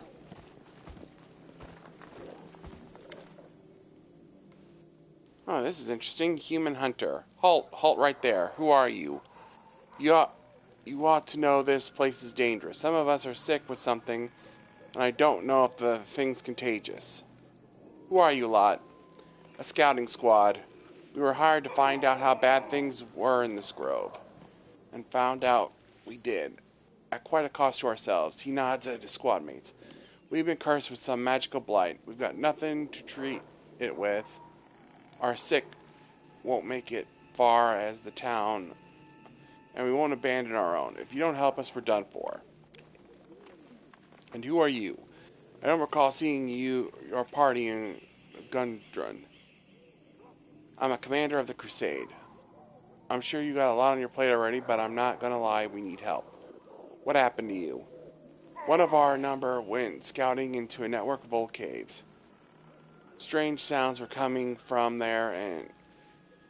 Oh, this is interesting. Human hunter. Halt right there. Who are you? You ought to know this place is dangerous. Some of us are sick with something, and I don't know if the thing's contagious. Who are you lot? A scouting squad. We were hired to find out how bad things were in this grove. And found out we did. At quite a cost to ourselves. He nods at his squad mates. We've been cursed with some magical blight. We've got nothing to treat it with. Our sick won't make it far as the town, and we won't abandon our own. If you don't help us, we're done for. And who are you? I don't recall seeing your party in Gundrun. I'm a commander of the Crusade. I'm sure you got a lot on your plate already, but I'm not gonna lie, we need help. What happened to you? One of our number went scouting into a network of old caves. Strange sounds were coming from there, and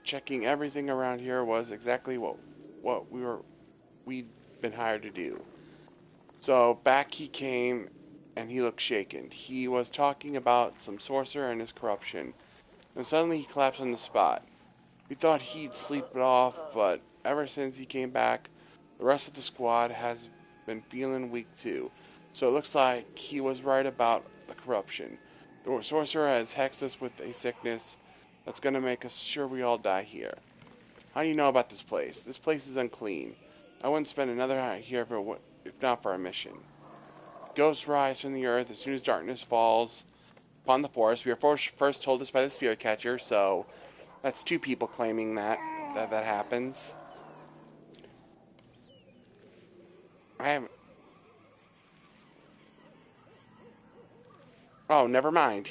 checking everything around here was exactly what we'd been hired to do. So back he came, and he looked shaken. He was talking about some sorcerer and his corruption, and suddenly he collapsed on the spot. We thought he'd sleep it off, but ever since he came back, the rest of the squad has been feeling weak too. So it looks like he was right about the corruption. The sorcerer has hexed us with a sickness that's going to make us sure we all die here. How do you know about this place? This place is unclean. I wouldn't spend another night here if not for our mission. Ghosts rise from the earth as soon as darkness falls upon the forest. We are first told this by the spirit catcher, so that's two people claiming that happens. I haven't. Oh, never mind.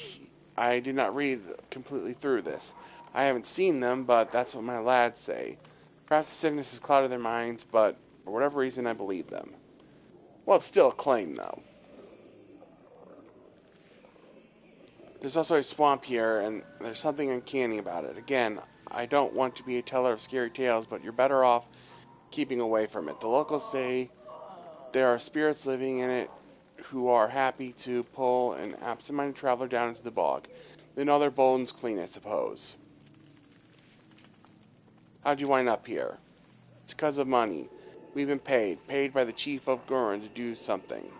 I did not read completely through this. I haven't seen them, but that's what my lads say. Perhaps the sickness has clouded their minds, but for whatever reason, I believe them. Well, it's still a claim, though. There's also a swamp here, and there's something uncanny about it. Again, I don't want to be a teller of scary tales, but you're better off keeping away from it. The locals say there are spirits living in it who are happy to pull an absent-minded traveler down into the bog. They know their bones clean, I suppose. How'd you wind up here? It's because of money. We've been paid by the chief of Gurren to do something.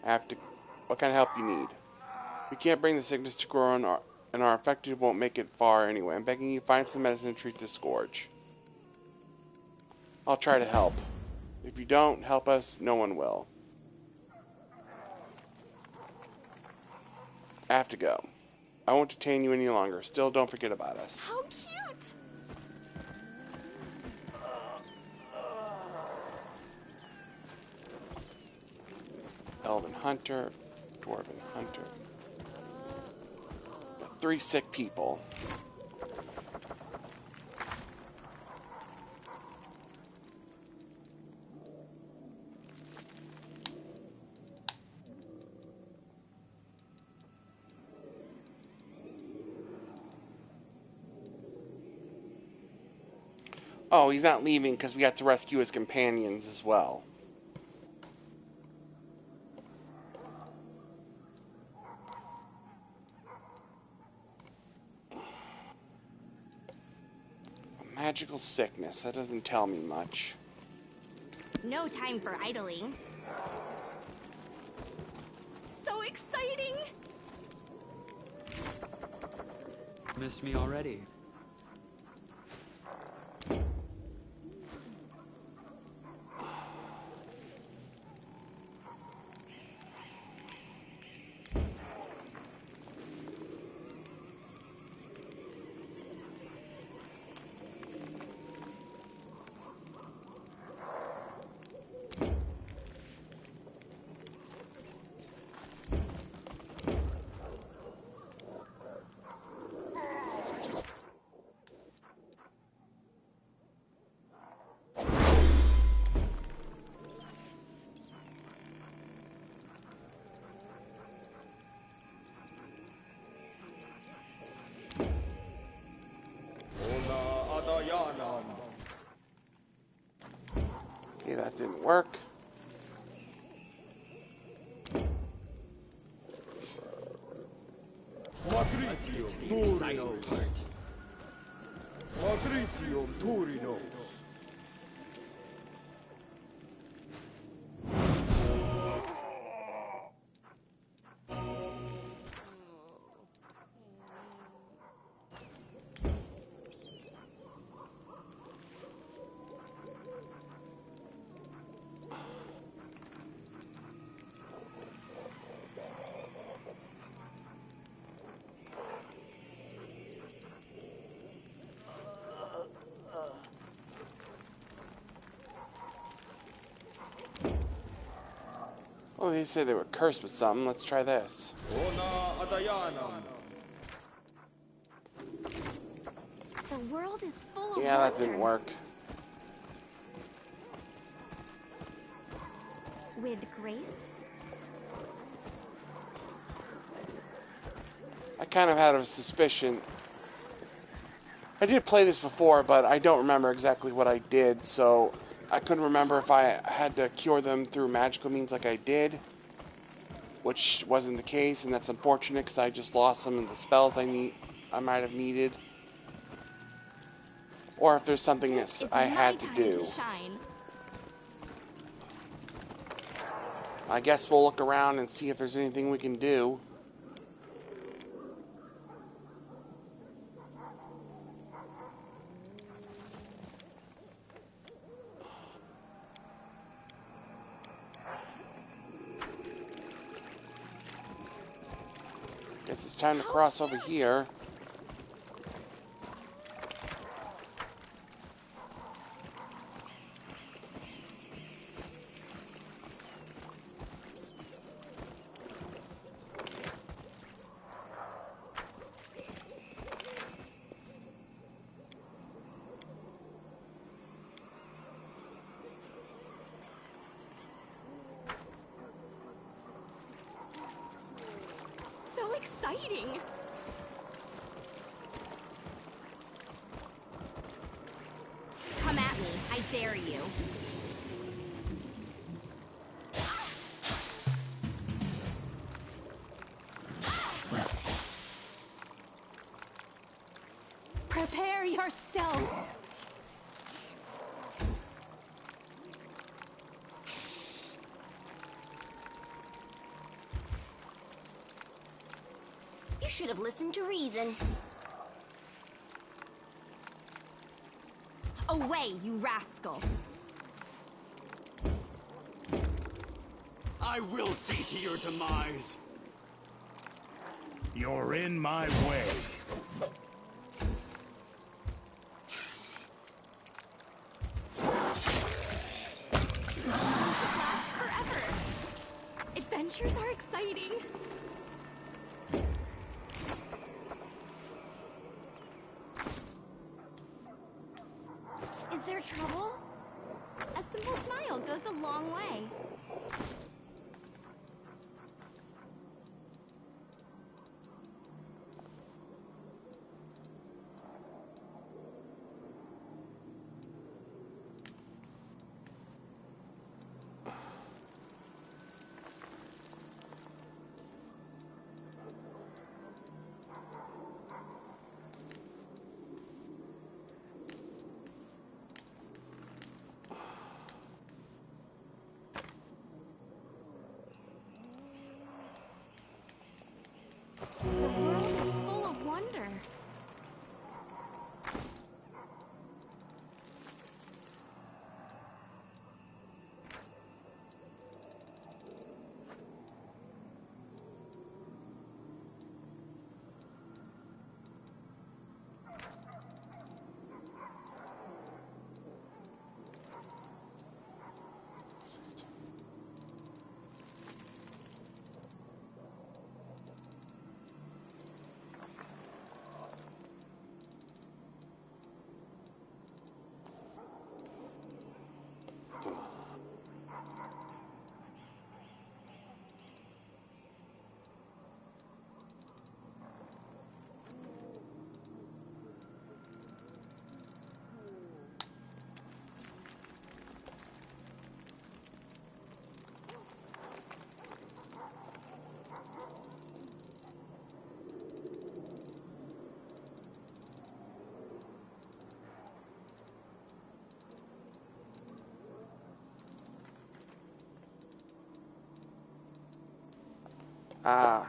What kind of help you need? We can't bring the sickness to Gurren, and our infected won't make it far anyway. I'm begging you, find some medicine to treat this scourge. I'll try to help. If you don't help us, no one will. I have to go. I won't detain you any longer. Still, don't forget about us. How cute! Elven Hunter, Dwarven Hunter. 3 sick people. Oh, he's not leaving because we have to rescue his companions as well. Magical sickness. That doesn't tell me much. No time for idling. So exciting! Missed me already. Okay, that didn't work. Magritium Turinos. Magritium Turinos. Oh, they say they were cursed with something. Let's try this. Ona Adayanam. The world is full of Yeah, that wonder. didn't work. With grace? I kind of had a suspicion. I did play this before, but I don't remember exactly what I did, so I couldn't remember if I had to cure them through magical means like I did, which wasn't the case, and that's unfortunate because I just lost some of the spells I might have needed, or if there's something that I had to do. Shine. I guess we'll look around and see if there's anything we can do. Guess it's time to cross over here. So exciting! Come at me, I dare you. Prepare yourself. You should have listened to reason. Away, you rascal! I will see to your demise. You're in my way. Forever! Adventures are exciting! Is there trouble? A simple smile goes a long way. The world is full of wonder. Ah.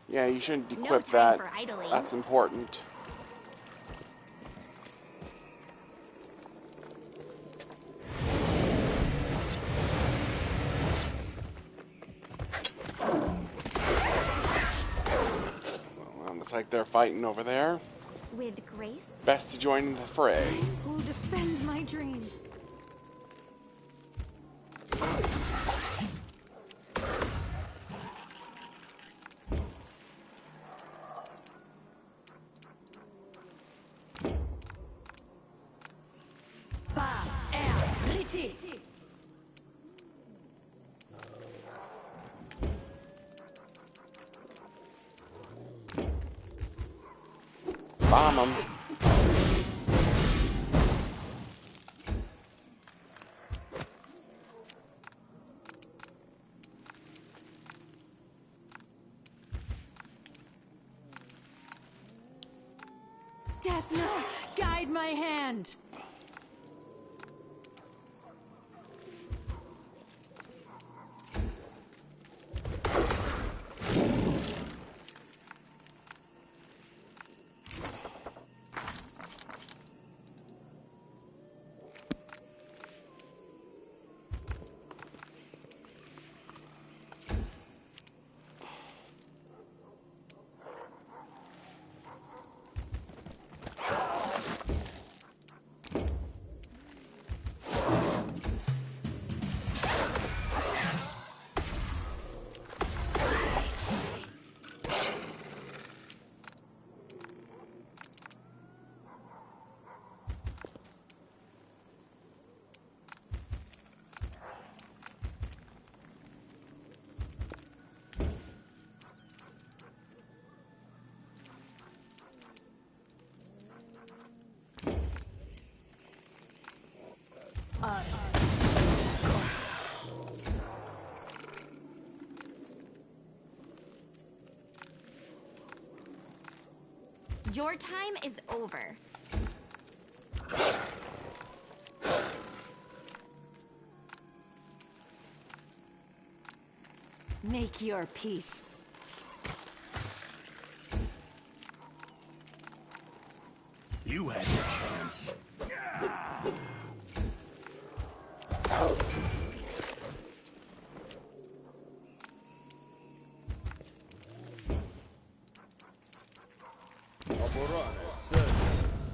Yeah, you shouldn't No equip time that. for idling. That's important. Well, looks like they're fighting over there. With grace? Best to join the fray. Who will defend my dream? Ba, er, riti. bomb them. Desna, guide my hand. Your time is over. Make your peace. You had your chance. Laborare services.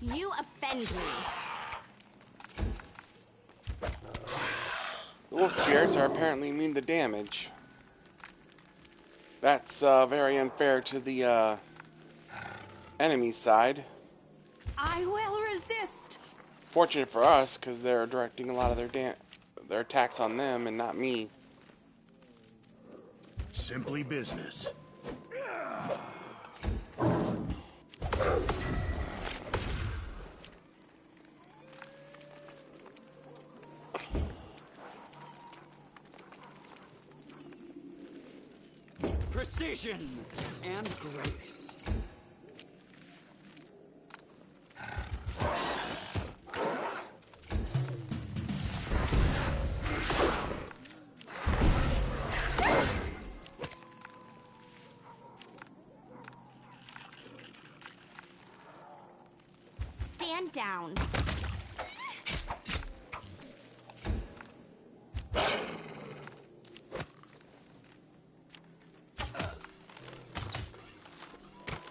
You offend me. The wolf spirits are apparently immune to damage. That's very unfair to the enemy side. I will resist. Fortunate for us, because they're directing a lot of their attacks on them and not me. Simply business. Precision and grace. Stand down.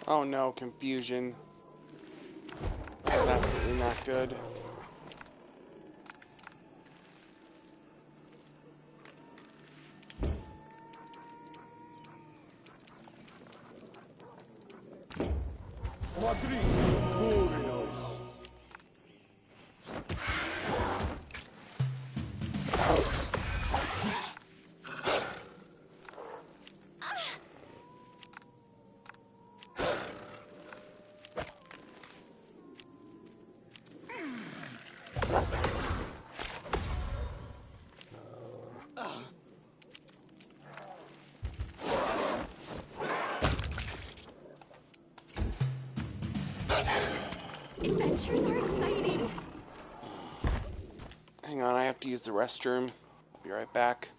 Oh no, confusion. That's absolutely not good. Madrid, Turinos. Adventures are exciting. Hang on, I have to use the restroom. I'll be right back.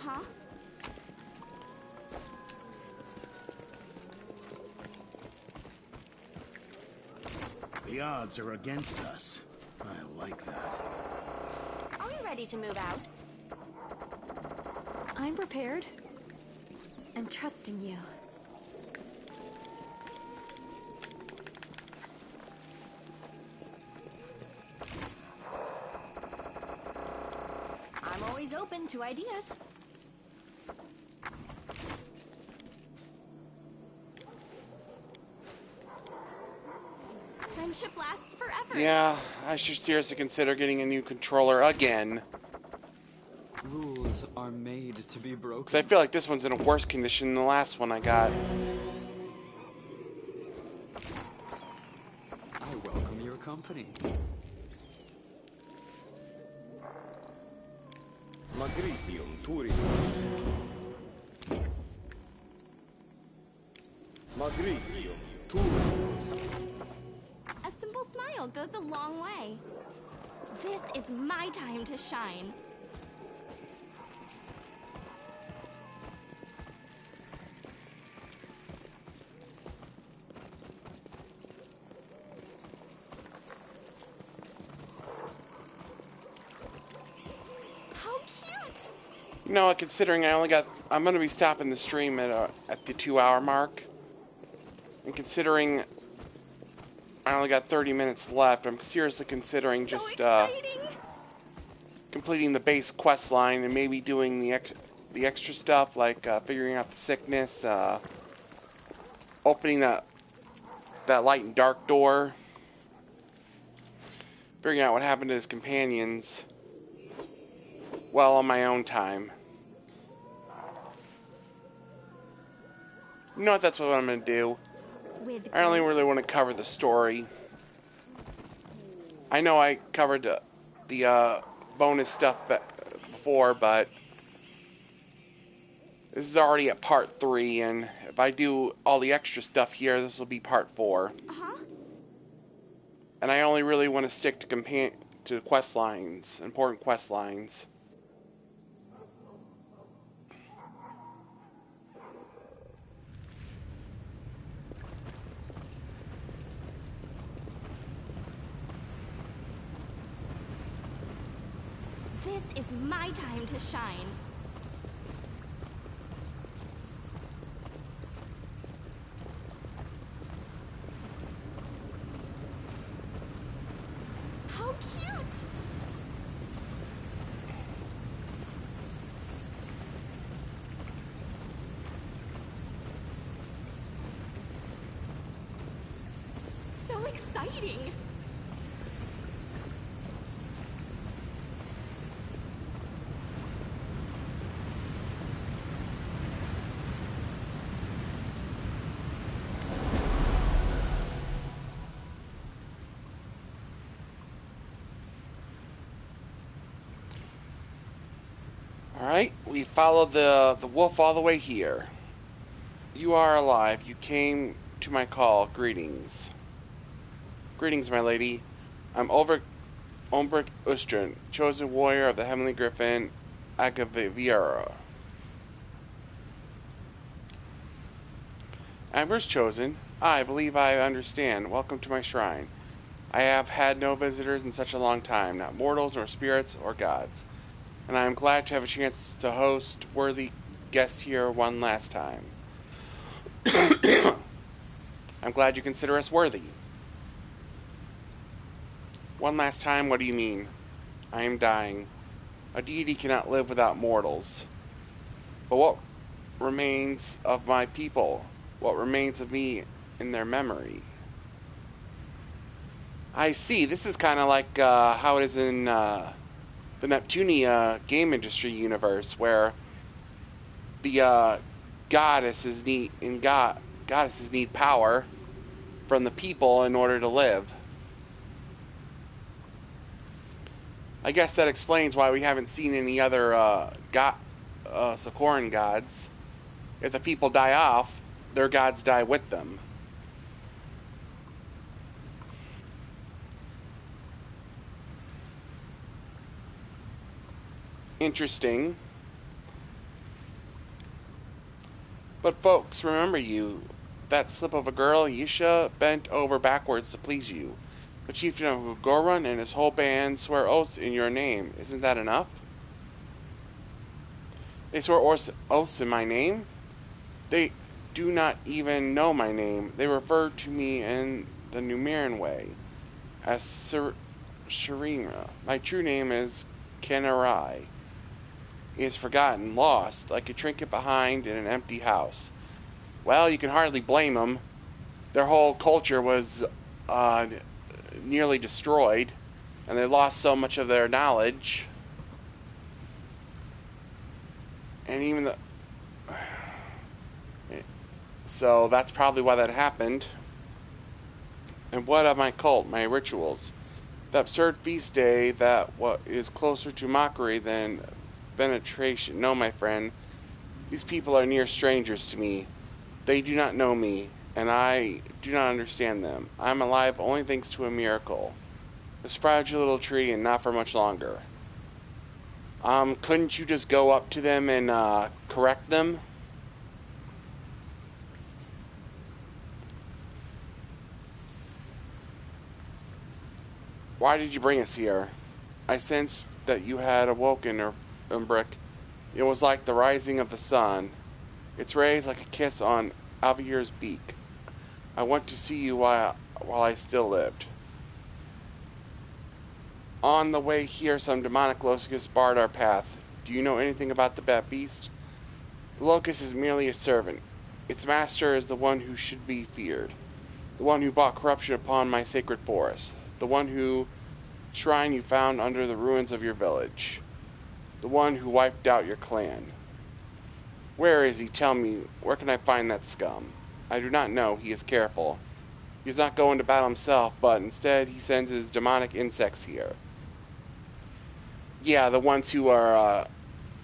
Uh-huh. The odds are against us. I like that. Are we ready to move out? I'm prepared. I'm trusting you. I'm always open to ideas. Friendship lasts forever. Yeah, I should seriously consider getting a new controller again. Rules are made to be broken. Because I feel like this one's in a worse condition than the last one I got. I welcome your company. Magritium Turius. Magritium Turius. A simple smile goes a long way. This is my time to shine. How cute! You know, considering I'm going to be stopping the stream at the 2-hour mark. And considering I only got 30 minutes left, I'm seriously considering So just exciting! completing the base quest line and maybe doing the extra stuff like figuring out the sickness, opening that light and dark door, figuring out what happened to his companions, well, on my own time. You know what? That's what I'm going to do. With I only grace. really want to cover the story. I know I covered the bonus stuff before, but this is already at part 3, and if I do all the extra stuff here, this will be part 4. Uh-huh. And I only really want to stick to quest lines, important quest lines. This is my time to shine. How cute! So exciting! Alright, we followed the wolf all the way here. You are alive. You came to my call. Greetings. Greetings, my lady. I'm Ulbrig Ustrin, chosen warrior of the Heavenly Griffin, Agaviera. Amber's chosen. I believe I understand. Welcome to my shrine. I have had no visitors in such a long time, not mortals, nor spirits, or gods. And I am glad to have a chance to host worthy guests here one last time. I'm glad you consider us worthy. One last time, what do you mean? I am dying. A deity cannot live without mortals. But what remains of my people? What remains of me in their memory? I see. This is kind of like how it is in the Neptunia game industry universe, where the goddesses need power from the people in order to live. I guess that explains why we haven't seen any other Sokoran gods. If the people die off, their gods die with them. Interesting. But folks remember you. That slip of a girl, Yisha, bent over backwards to please you. The chieftain of Goron and his whole band swear oaths in your name. Isn't that enough? They swear oaths in my name? They do not even know my name. They refer to me in the Numeran way as Sharima. My true name is Kenarai. It is forgotten, lost, like a trinket behind in an empty house. Well, you can hardly blame them. Their whole culture was nearly destroyed, and they lost so much of their knowledge. And even the... So that's probably why that happened. And what of my cult, my rituals? The absurd feast day that what is closer to mockery than penetration. No, my friend, these people are near strangers to me. They do not know me, and I do not understand them. I am alive only thanks to a miracle. This fragile little tree, and not for much longer. Couldn't you just go up to them and correct them? Why did you bring us here? I sensed that you had awoken, Ulbrig. It was like the rising of the sun, its rays like a kiss on Alvir's beak. I want to see you while I still lived. On the way here, some demonic locusts barred our path. Do you know anything about the bat beast? The locust is merely a servant. Its master is the one who should be feared. The one who brought corruption upon my sacred forest. The one who shrine you found under the ruins of your village. The one who wiped out your clan. Where is he? Tell me, where can I find that scum? I do not know. He is careful. He does not go into battle himself, but instead he sends his demonic insects here. Yeah, the ones who are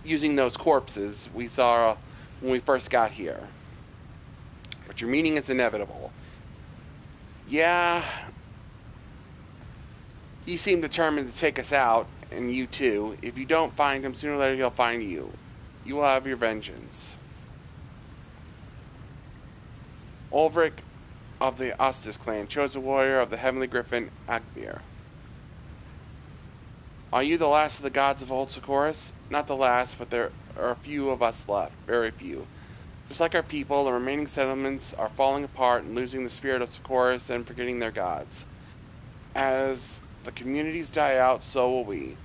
using those corpses we saw when we first got here. But your meeting is inevitable. Yeah, he seemed determined to take us out, and you too. If you don't find him, sooner or later he'll find you. You will have your vengeance. Ulbrig of the Ostis clan, chosen warrior of the heavenly griffin Agbir. Are you the last of the gods of old Socorus? Not the last, but there are a few of us left. Very few. Just like our people, the remaining settlements are falling apart and losing the spirit of Socorus and forgetting their gods. As the communities die out, so will we.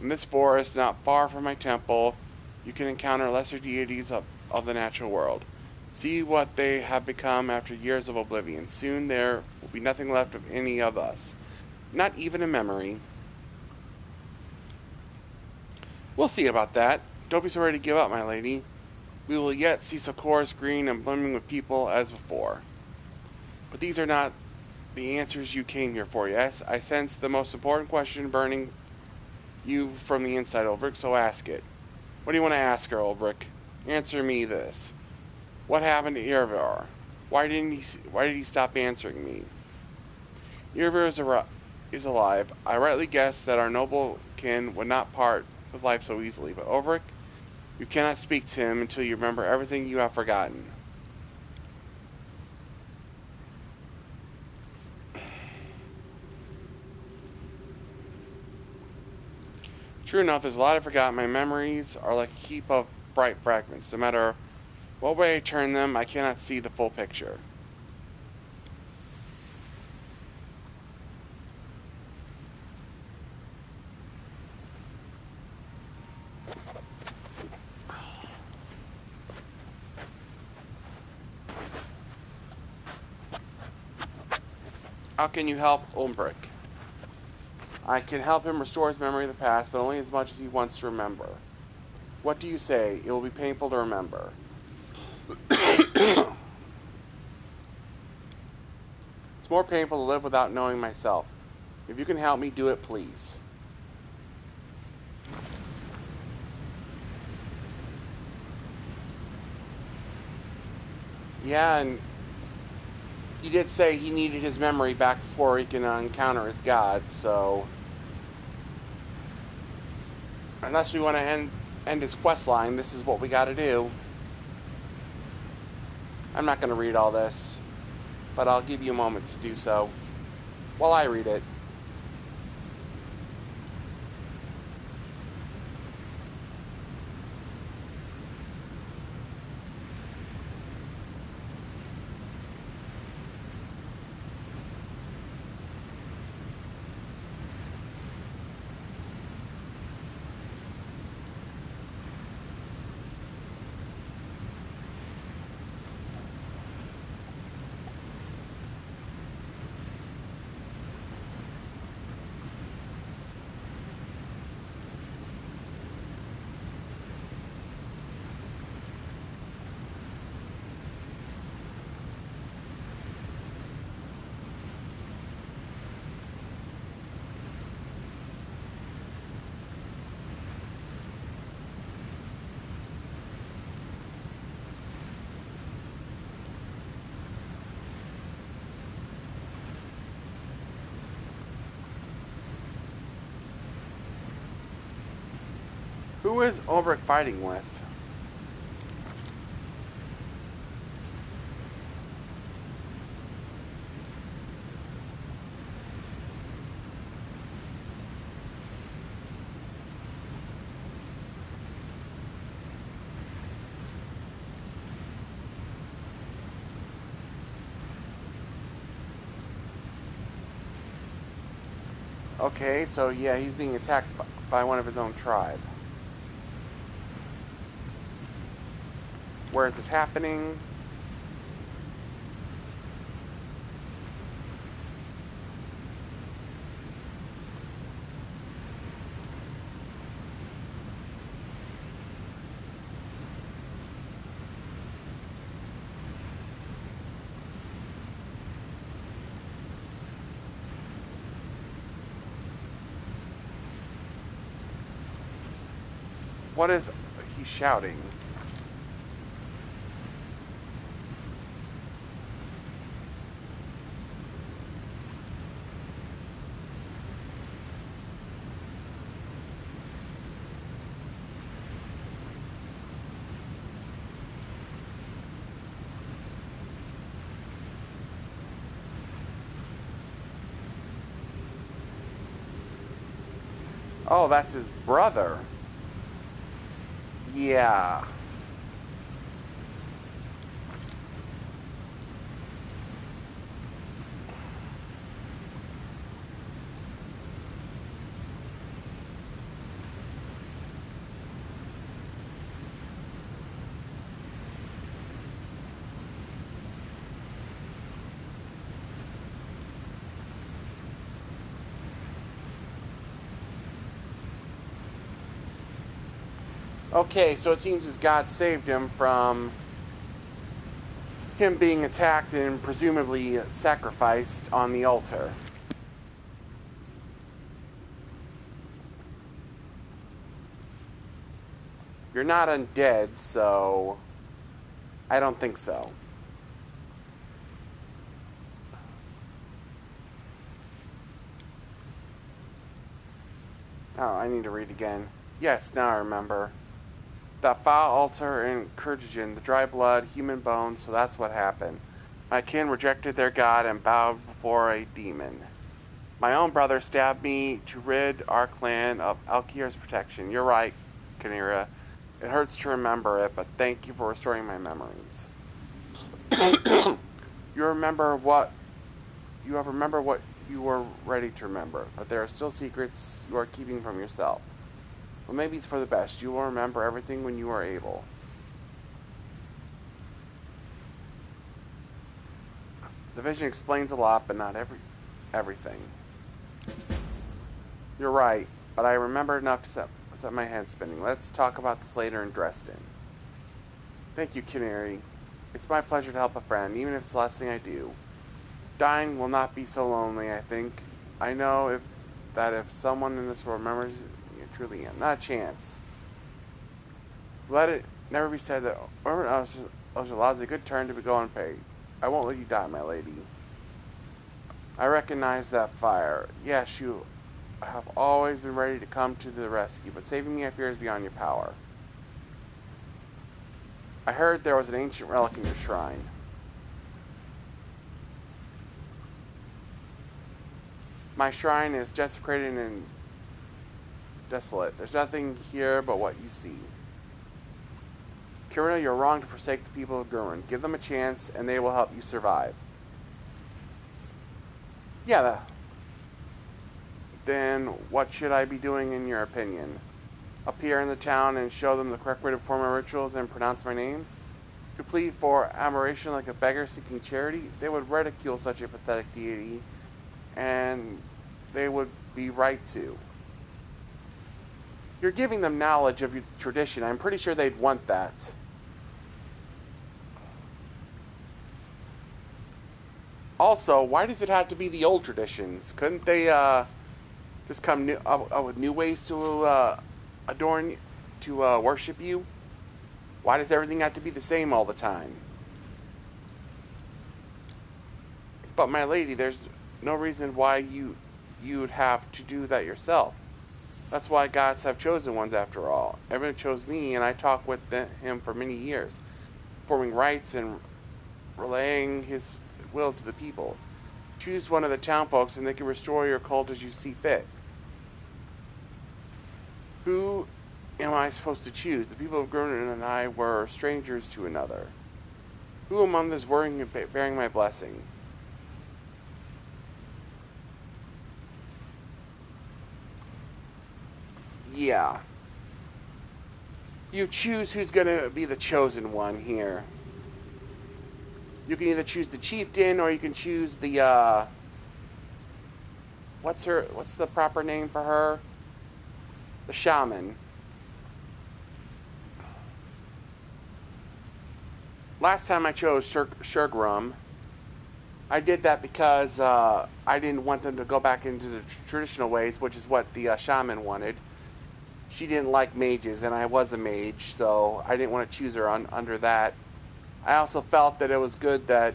In this forest, not far from my temple, you can encounter lesser deities of the natural world. See what they have become after years of oblivion. Soon there will be nothing left of any of us. Not even a memory. We'll see about that. Don't be so ready to give up, my lady. We will yet see Socorus green and blooming with people as before. But these are not the answers you came here for, yes? I sense the most important question burning you from the inside, Ulbrig, so ask it. What do you want to ask her, Ulbrig? Answer me this. What happened to Irvir? Why did he stop answering me? Irvir is alive. I rightly guessed that our noble kin would not part with life so easily, but Ulbrig, you cannot speak to him until you remember everything you have forgotten. True enough, there's a lot I forgot. My memories are like a heap of bright fragments. No matter what way I turn them, I cannot see the full picture. How can you help Ulbrig? I can help him restore his memory of the past, but only as much as he wants to remember. What do you say? It will be painful to remember. It's more painful to live without knowing myself. If you can help me, do it, please. Yeah, and he did say he needed his memory back before he can encounter his god, so unless we want to end his quest line, this is what we gotta do. I'm not going to read all this, but I'll give you a moment to do so while I read it. Who is Ulbrig fighting with? Okay, so yeah, he's being attacked by one of his own tribe. Where is this happening? What is he shouting? Oh, that's his brother. Yeah. Okay, so it seems as God saved him from him being attacked and presumably sacrificed on the altar. You're not undead, so I don't think so. Oh, I need to read again. Yes, now I remember. That foul altar in Kyrgyzstan, the dry blood, human bones, so that's what happened. My kin rejected their god and bowed before a demon. My own brother stabbed me to rid our clan of Alkir's protection. You're right, Kanira. It hurts to remember it, but thank you for restoring my memories. You remember what you have remembered what you were ready to remember, but there are still secrets you are keeping from yourself. Well, maybe it's for the best. You will remember everything when you are able. The vision explains a lot, but not everything. You're right, but I remember enough to set my head spinning. Let's talk about this later in Dresden. Thank you, Canary. It's my pleasure to help a friend, even if it's the last thing I do. Dying will not be so lonely, I think. I know if someone in this world remembers you truly am. Not a chance. Let it never be said that whoever else allows a good turn to be going paid. I won't let you die, my lady. I recognize that fire. Yes, you have always been ready to come to the rescue, but saving me I fear is beyond your power. I heard there was an ancient relic in your shrine. My shrine is desecrated and desolate. There's nothing here but what you see. Kirina, you're wrong to forsake the people of Gurren. Give them a chance, and they will help you survive. Yeah, then what should I be doing in your opinion? Appear in the town and show them the correct way to perform my rituals and pronounce my name? To plead for admiration like a beggar seeking charity? They would ridicule such a pathetic deity, and they would be right to. You're giving them knowledge of your tradition. I'm pretty sure they'd want that. Also, why does it have to be the old traditions? Couldn't they just come up with new ways to adorn, to worship you? Why does everything have to be the same all the time? But my lady, there's no reason why you'd have to do that yourself. That's why gods have chosen ones after all. Everyone chose me, and I talked with him for many years, forming rites and relaying his will to the people. Choose one of the town folks, and they can restore your cult as you see fit. Who am I supposed to choose? The people of Gurren and I were strangers to another. Who among us worrying and bearing my blessing? Yeah. You choose who's going to be the chosen one here. You can either choose the chieftain or you can choose the, what's the proper name for her? The shaman. Last time I chose Shurgrum. I did that because I didn't want them to go back into the traditional ways, which is what the shaman wanted. She didn't like mages, and I was a mage, so I didn't want to choose her under that. I also felt that it was good that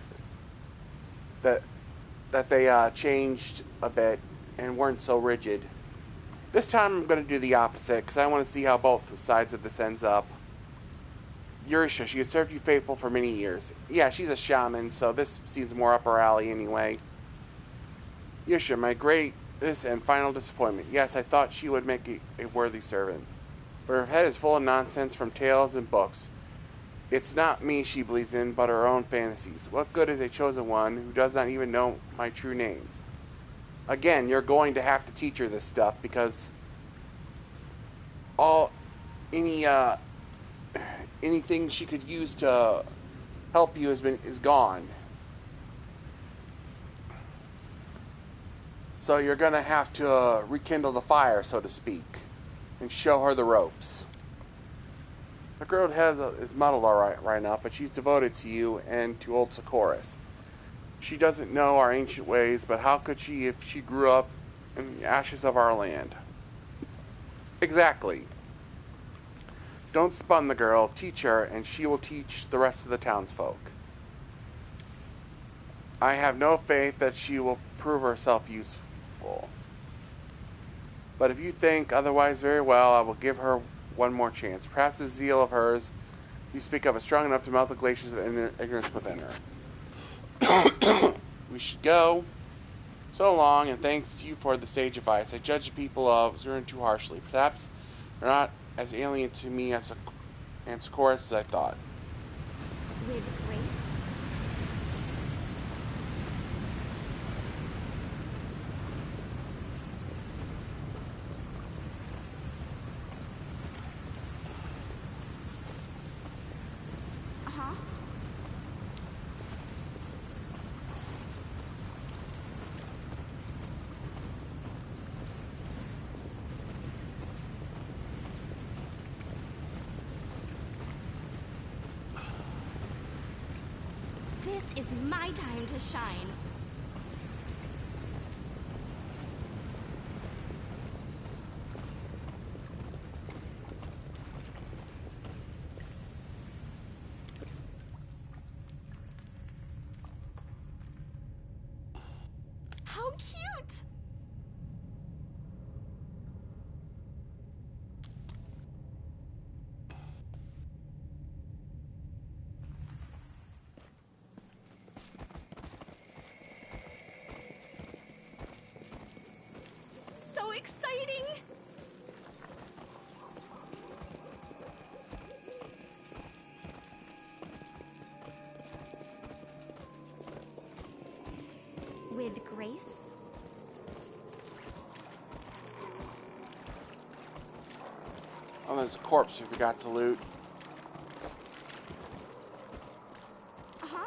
they changed a bit and weren't so rigid. This time I'm going to do the opposite, because I want to see how both sides of this ends up. Yurisha, she has served you faithful for many years. Yeah, she's a shaman, so this seems more up her alley anyway. Yurisha, my greatest and final disappointment. Yes, I thought she would make a worthy servant. But her head is full of nonsense from tales and books. It's not me she believes in, but her own fantasies. What good is a chosen one who does not even know my true name? Again, you're going to have to teach her this stuff, because anything she could use to help you is gone. So you're going to have to rekindle the fire, so to speak, and show her the ropes. The girl is muddled all right enough, but she's devoted to you and to old Socorus. She doesn't know our ancient ways, but how could she if she grew up in the ashes of our land? Exactly. Don't spun the girl, teach her, and she will teach the rest of the townsfolk. I have no faith that she will prove herself useful. But if you think otherwise, very well, I will give her one more chance. Perhaps the zeal of hers you speak of is strong enough to melt the glaciers of ignorance within her. We should go. So long, and thanks to you for the sage advice. I judge the people of Zurin too harshly. Perhaps they're not as alien to me and Socorus as I thought. With grace? Uh-huh. This is my time to shine. How cute! exciting! With grace? Oh, there's a corpse you forgot to loot. Uh-huh.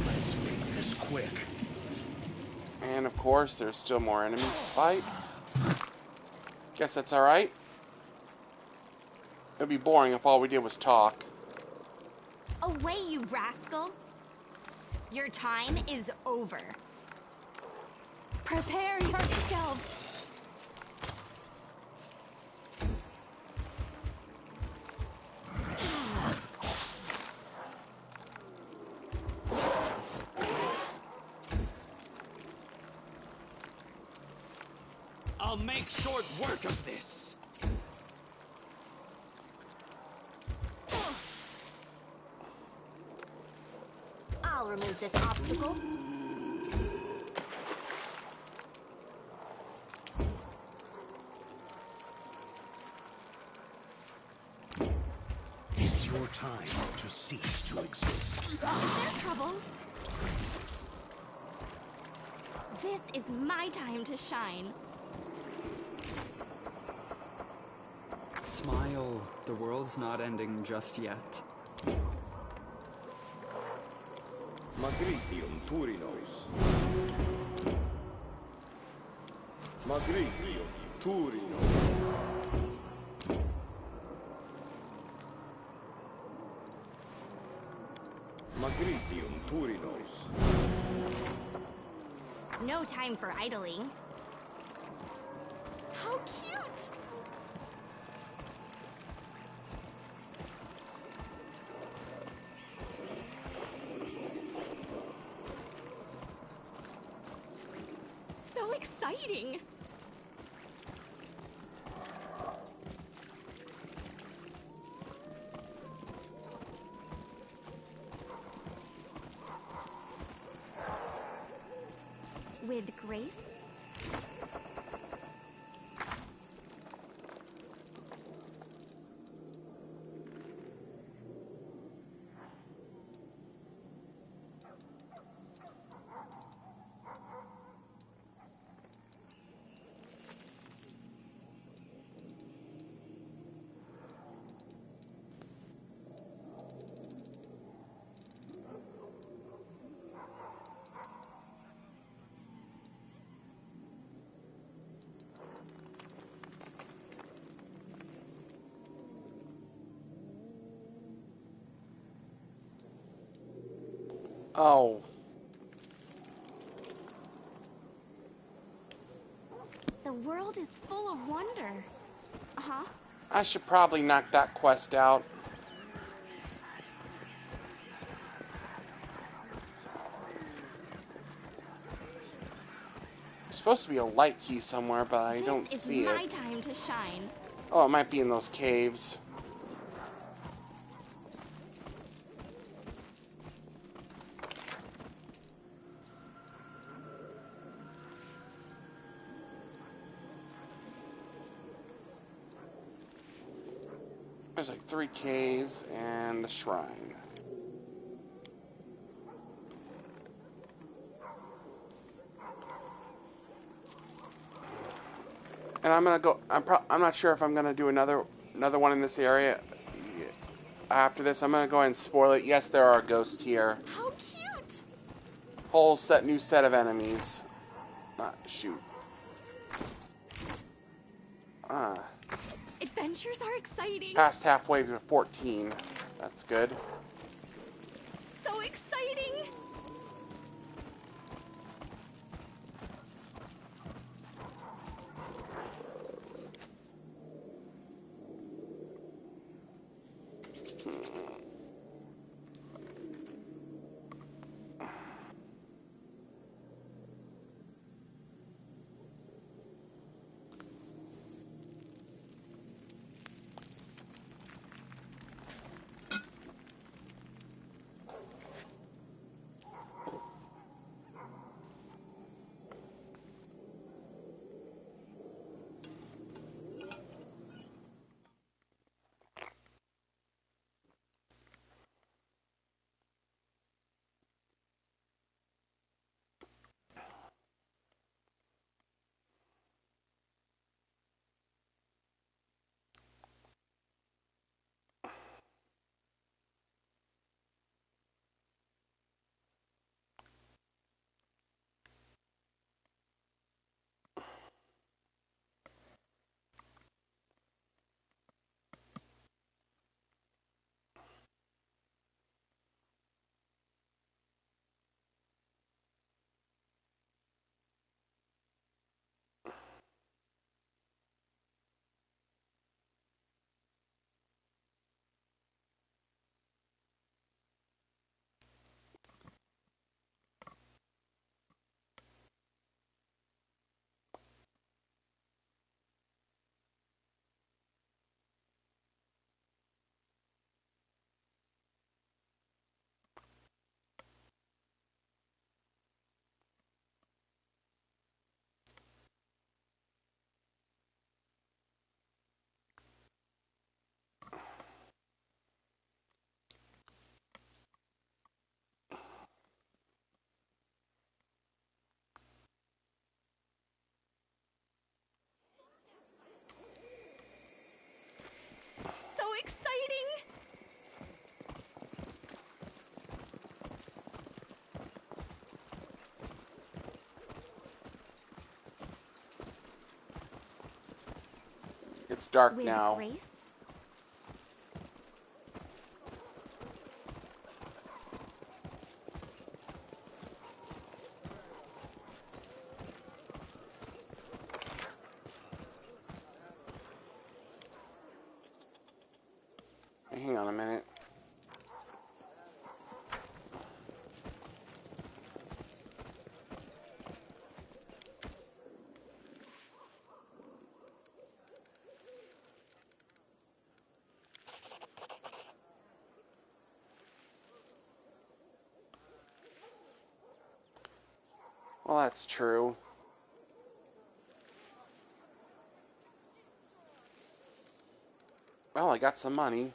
Let's make this quick. And of course, there's still more enemies to fight. Guess that's alright. It'd be boring if all we did was talk. Away, you rascal! Your time is over. Prepare yourself! I'll make short work of this. I'll remove this obstacle. It's your time to cease to exist. Is there trouble? This is my time to shine. Smile, the world's not ending just yet. Magritium Turinos. Magritium Turinos. Magritium Turinos. No time for idling. How cute! So exciting! With grace? Oh. The world is full of wonder. Uh-huh. I should probably knock that quest out. There's supposed to be a light key somewhere, but I don't see This is my it. time to shine. Oh, it might be in those caves. There's like 3 caves and the shrine. And I'm gonna go. I'm not sure if I'm gonna do another one in this area. After this, I'm gonna go ahead and spoil it. Yes, there are ghosts here. How cute! Whole new set of enemies. Shoot. Adventures are exciting. Past halfway to 14. That's good. So exciting! It's dark With now. grace? Hang on a minute. Well, that's true. Well, I got some money.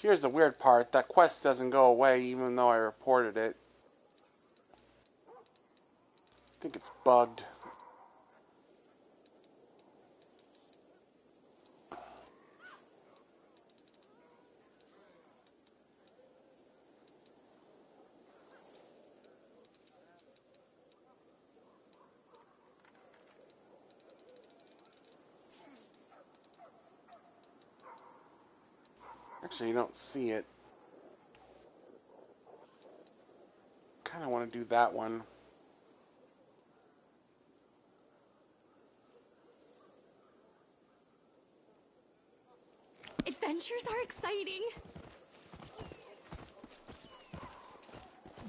Here's the weird part. That quest doesn't go away even though I reported it. I think it's bugged. Actually, you don't see it. Kind of want to do that one. Adventures are exciting.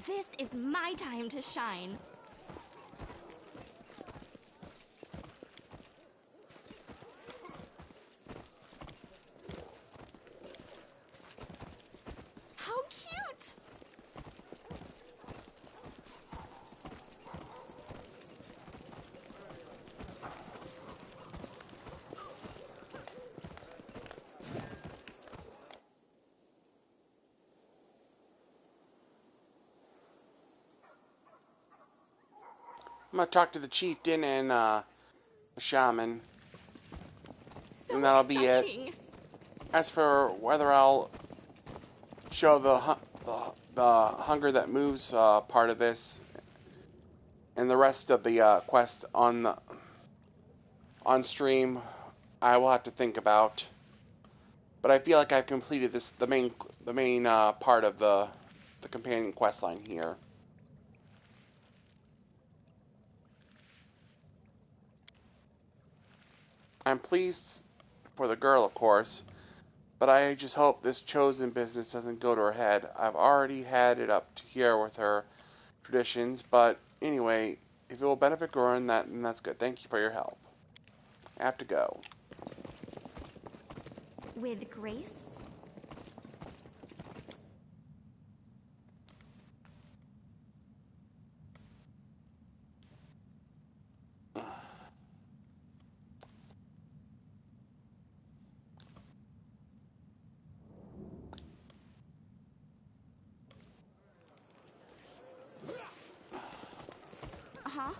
This is my time to shine. How cute! I'm gonna talk to the chieftain and the shaman, So and that'll be it. exciting. As for whether I'll show the hunger that moves part of this and the rest of the quest on stream, I will have to think about. But I feel like I've completed the main part of the companion quest line here. I'm pleased for the girl, of course, but I just hope this chosen business doesn't go to her head. I've already had it up to here with her traditions, but anyway, if it will benefit Goran, then that's good. Thank you for your help. I have to go. With grace? Uh-huh.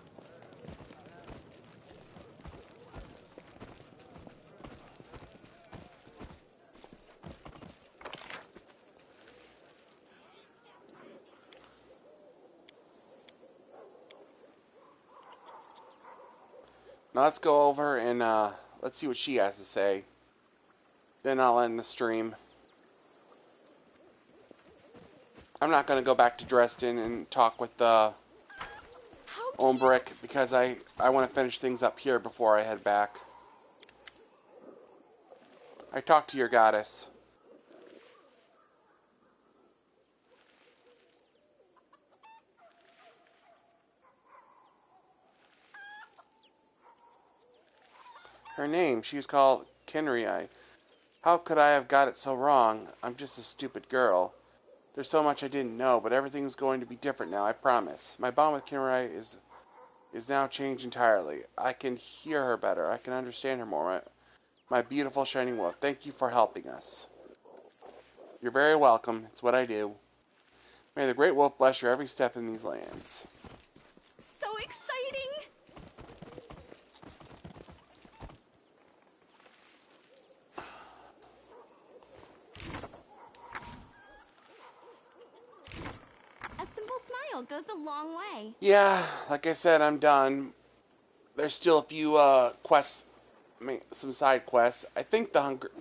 Now let's go over and let's see what she has to say. Then I'll end the stream. I'm not going to go back to Dresden and talk with How Ulbrig cute! because I want to finish things up here before I head back. I talked to your goddess. Her name, she's called Kenrii. How could I have got it so wrong? I'm just a stupid girl. There's so much I didn't know, but everything's going to be different now, I promise. My bond with Kenrii is now changed entirely. I can hear her better. I can understand her more. My beautiful shining wolf, thank you for helping us. You're very welcome. It's what I do. May the great wolf bless your every step in these lands. So exciting! A simple smile goes a long way. Yeah, like I said, I'm done. There's still a few quests, some side quests. I think the hunger.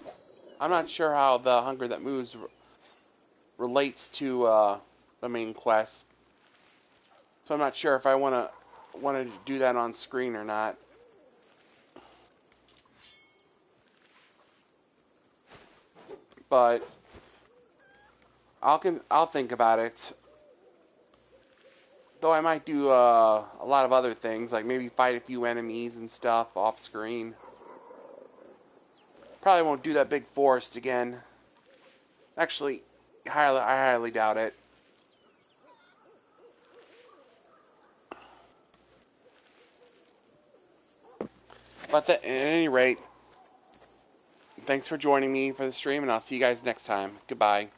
I'm not sure how the Hunger That Moves relates to the main quest, so I'm not sure if I wanted to do that on screen or not. But I'll think about it. Though I might do a lot of other things, like maybe fight a few enemies and stuff off screen. Probably won't do that big forest again. Actually, I highly doubt it. But at any rate, thanks for joining me for the stream, and I'll see you guys next time. Goodbye.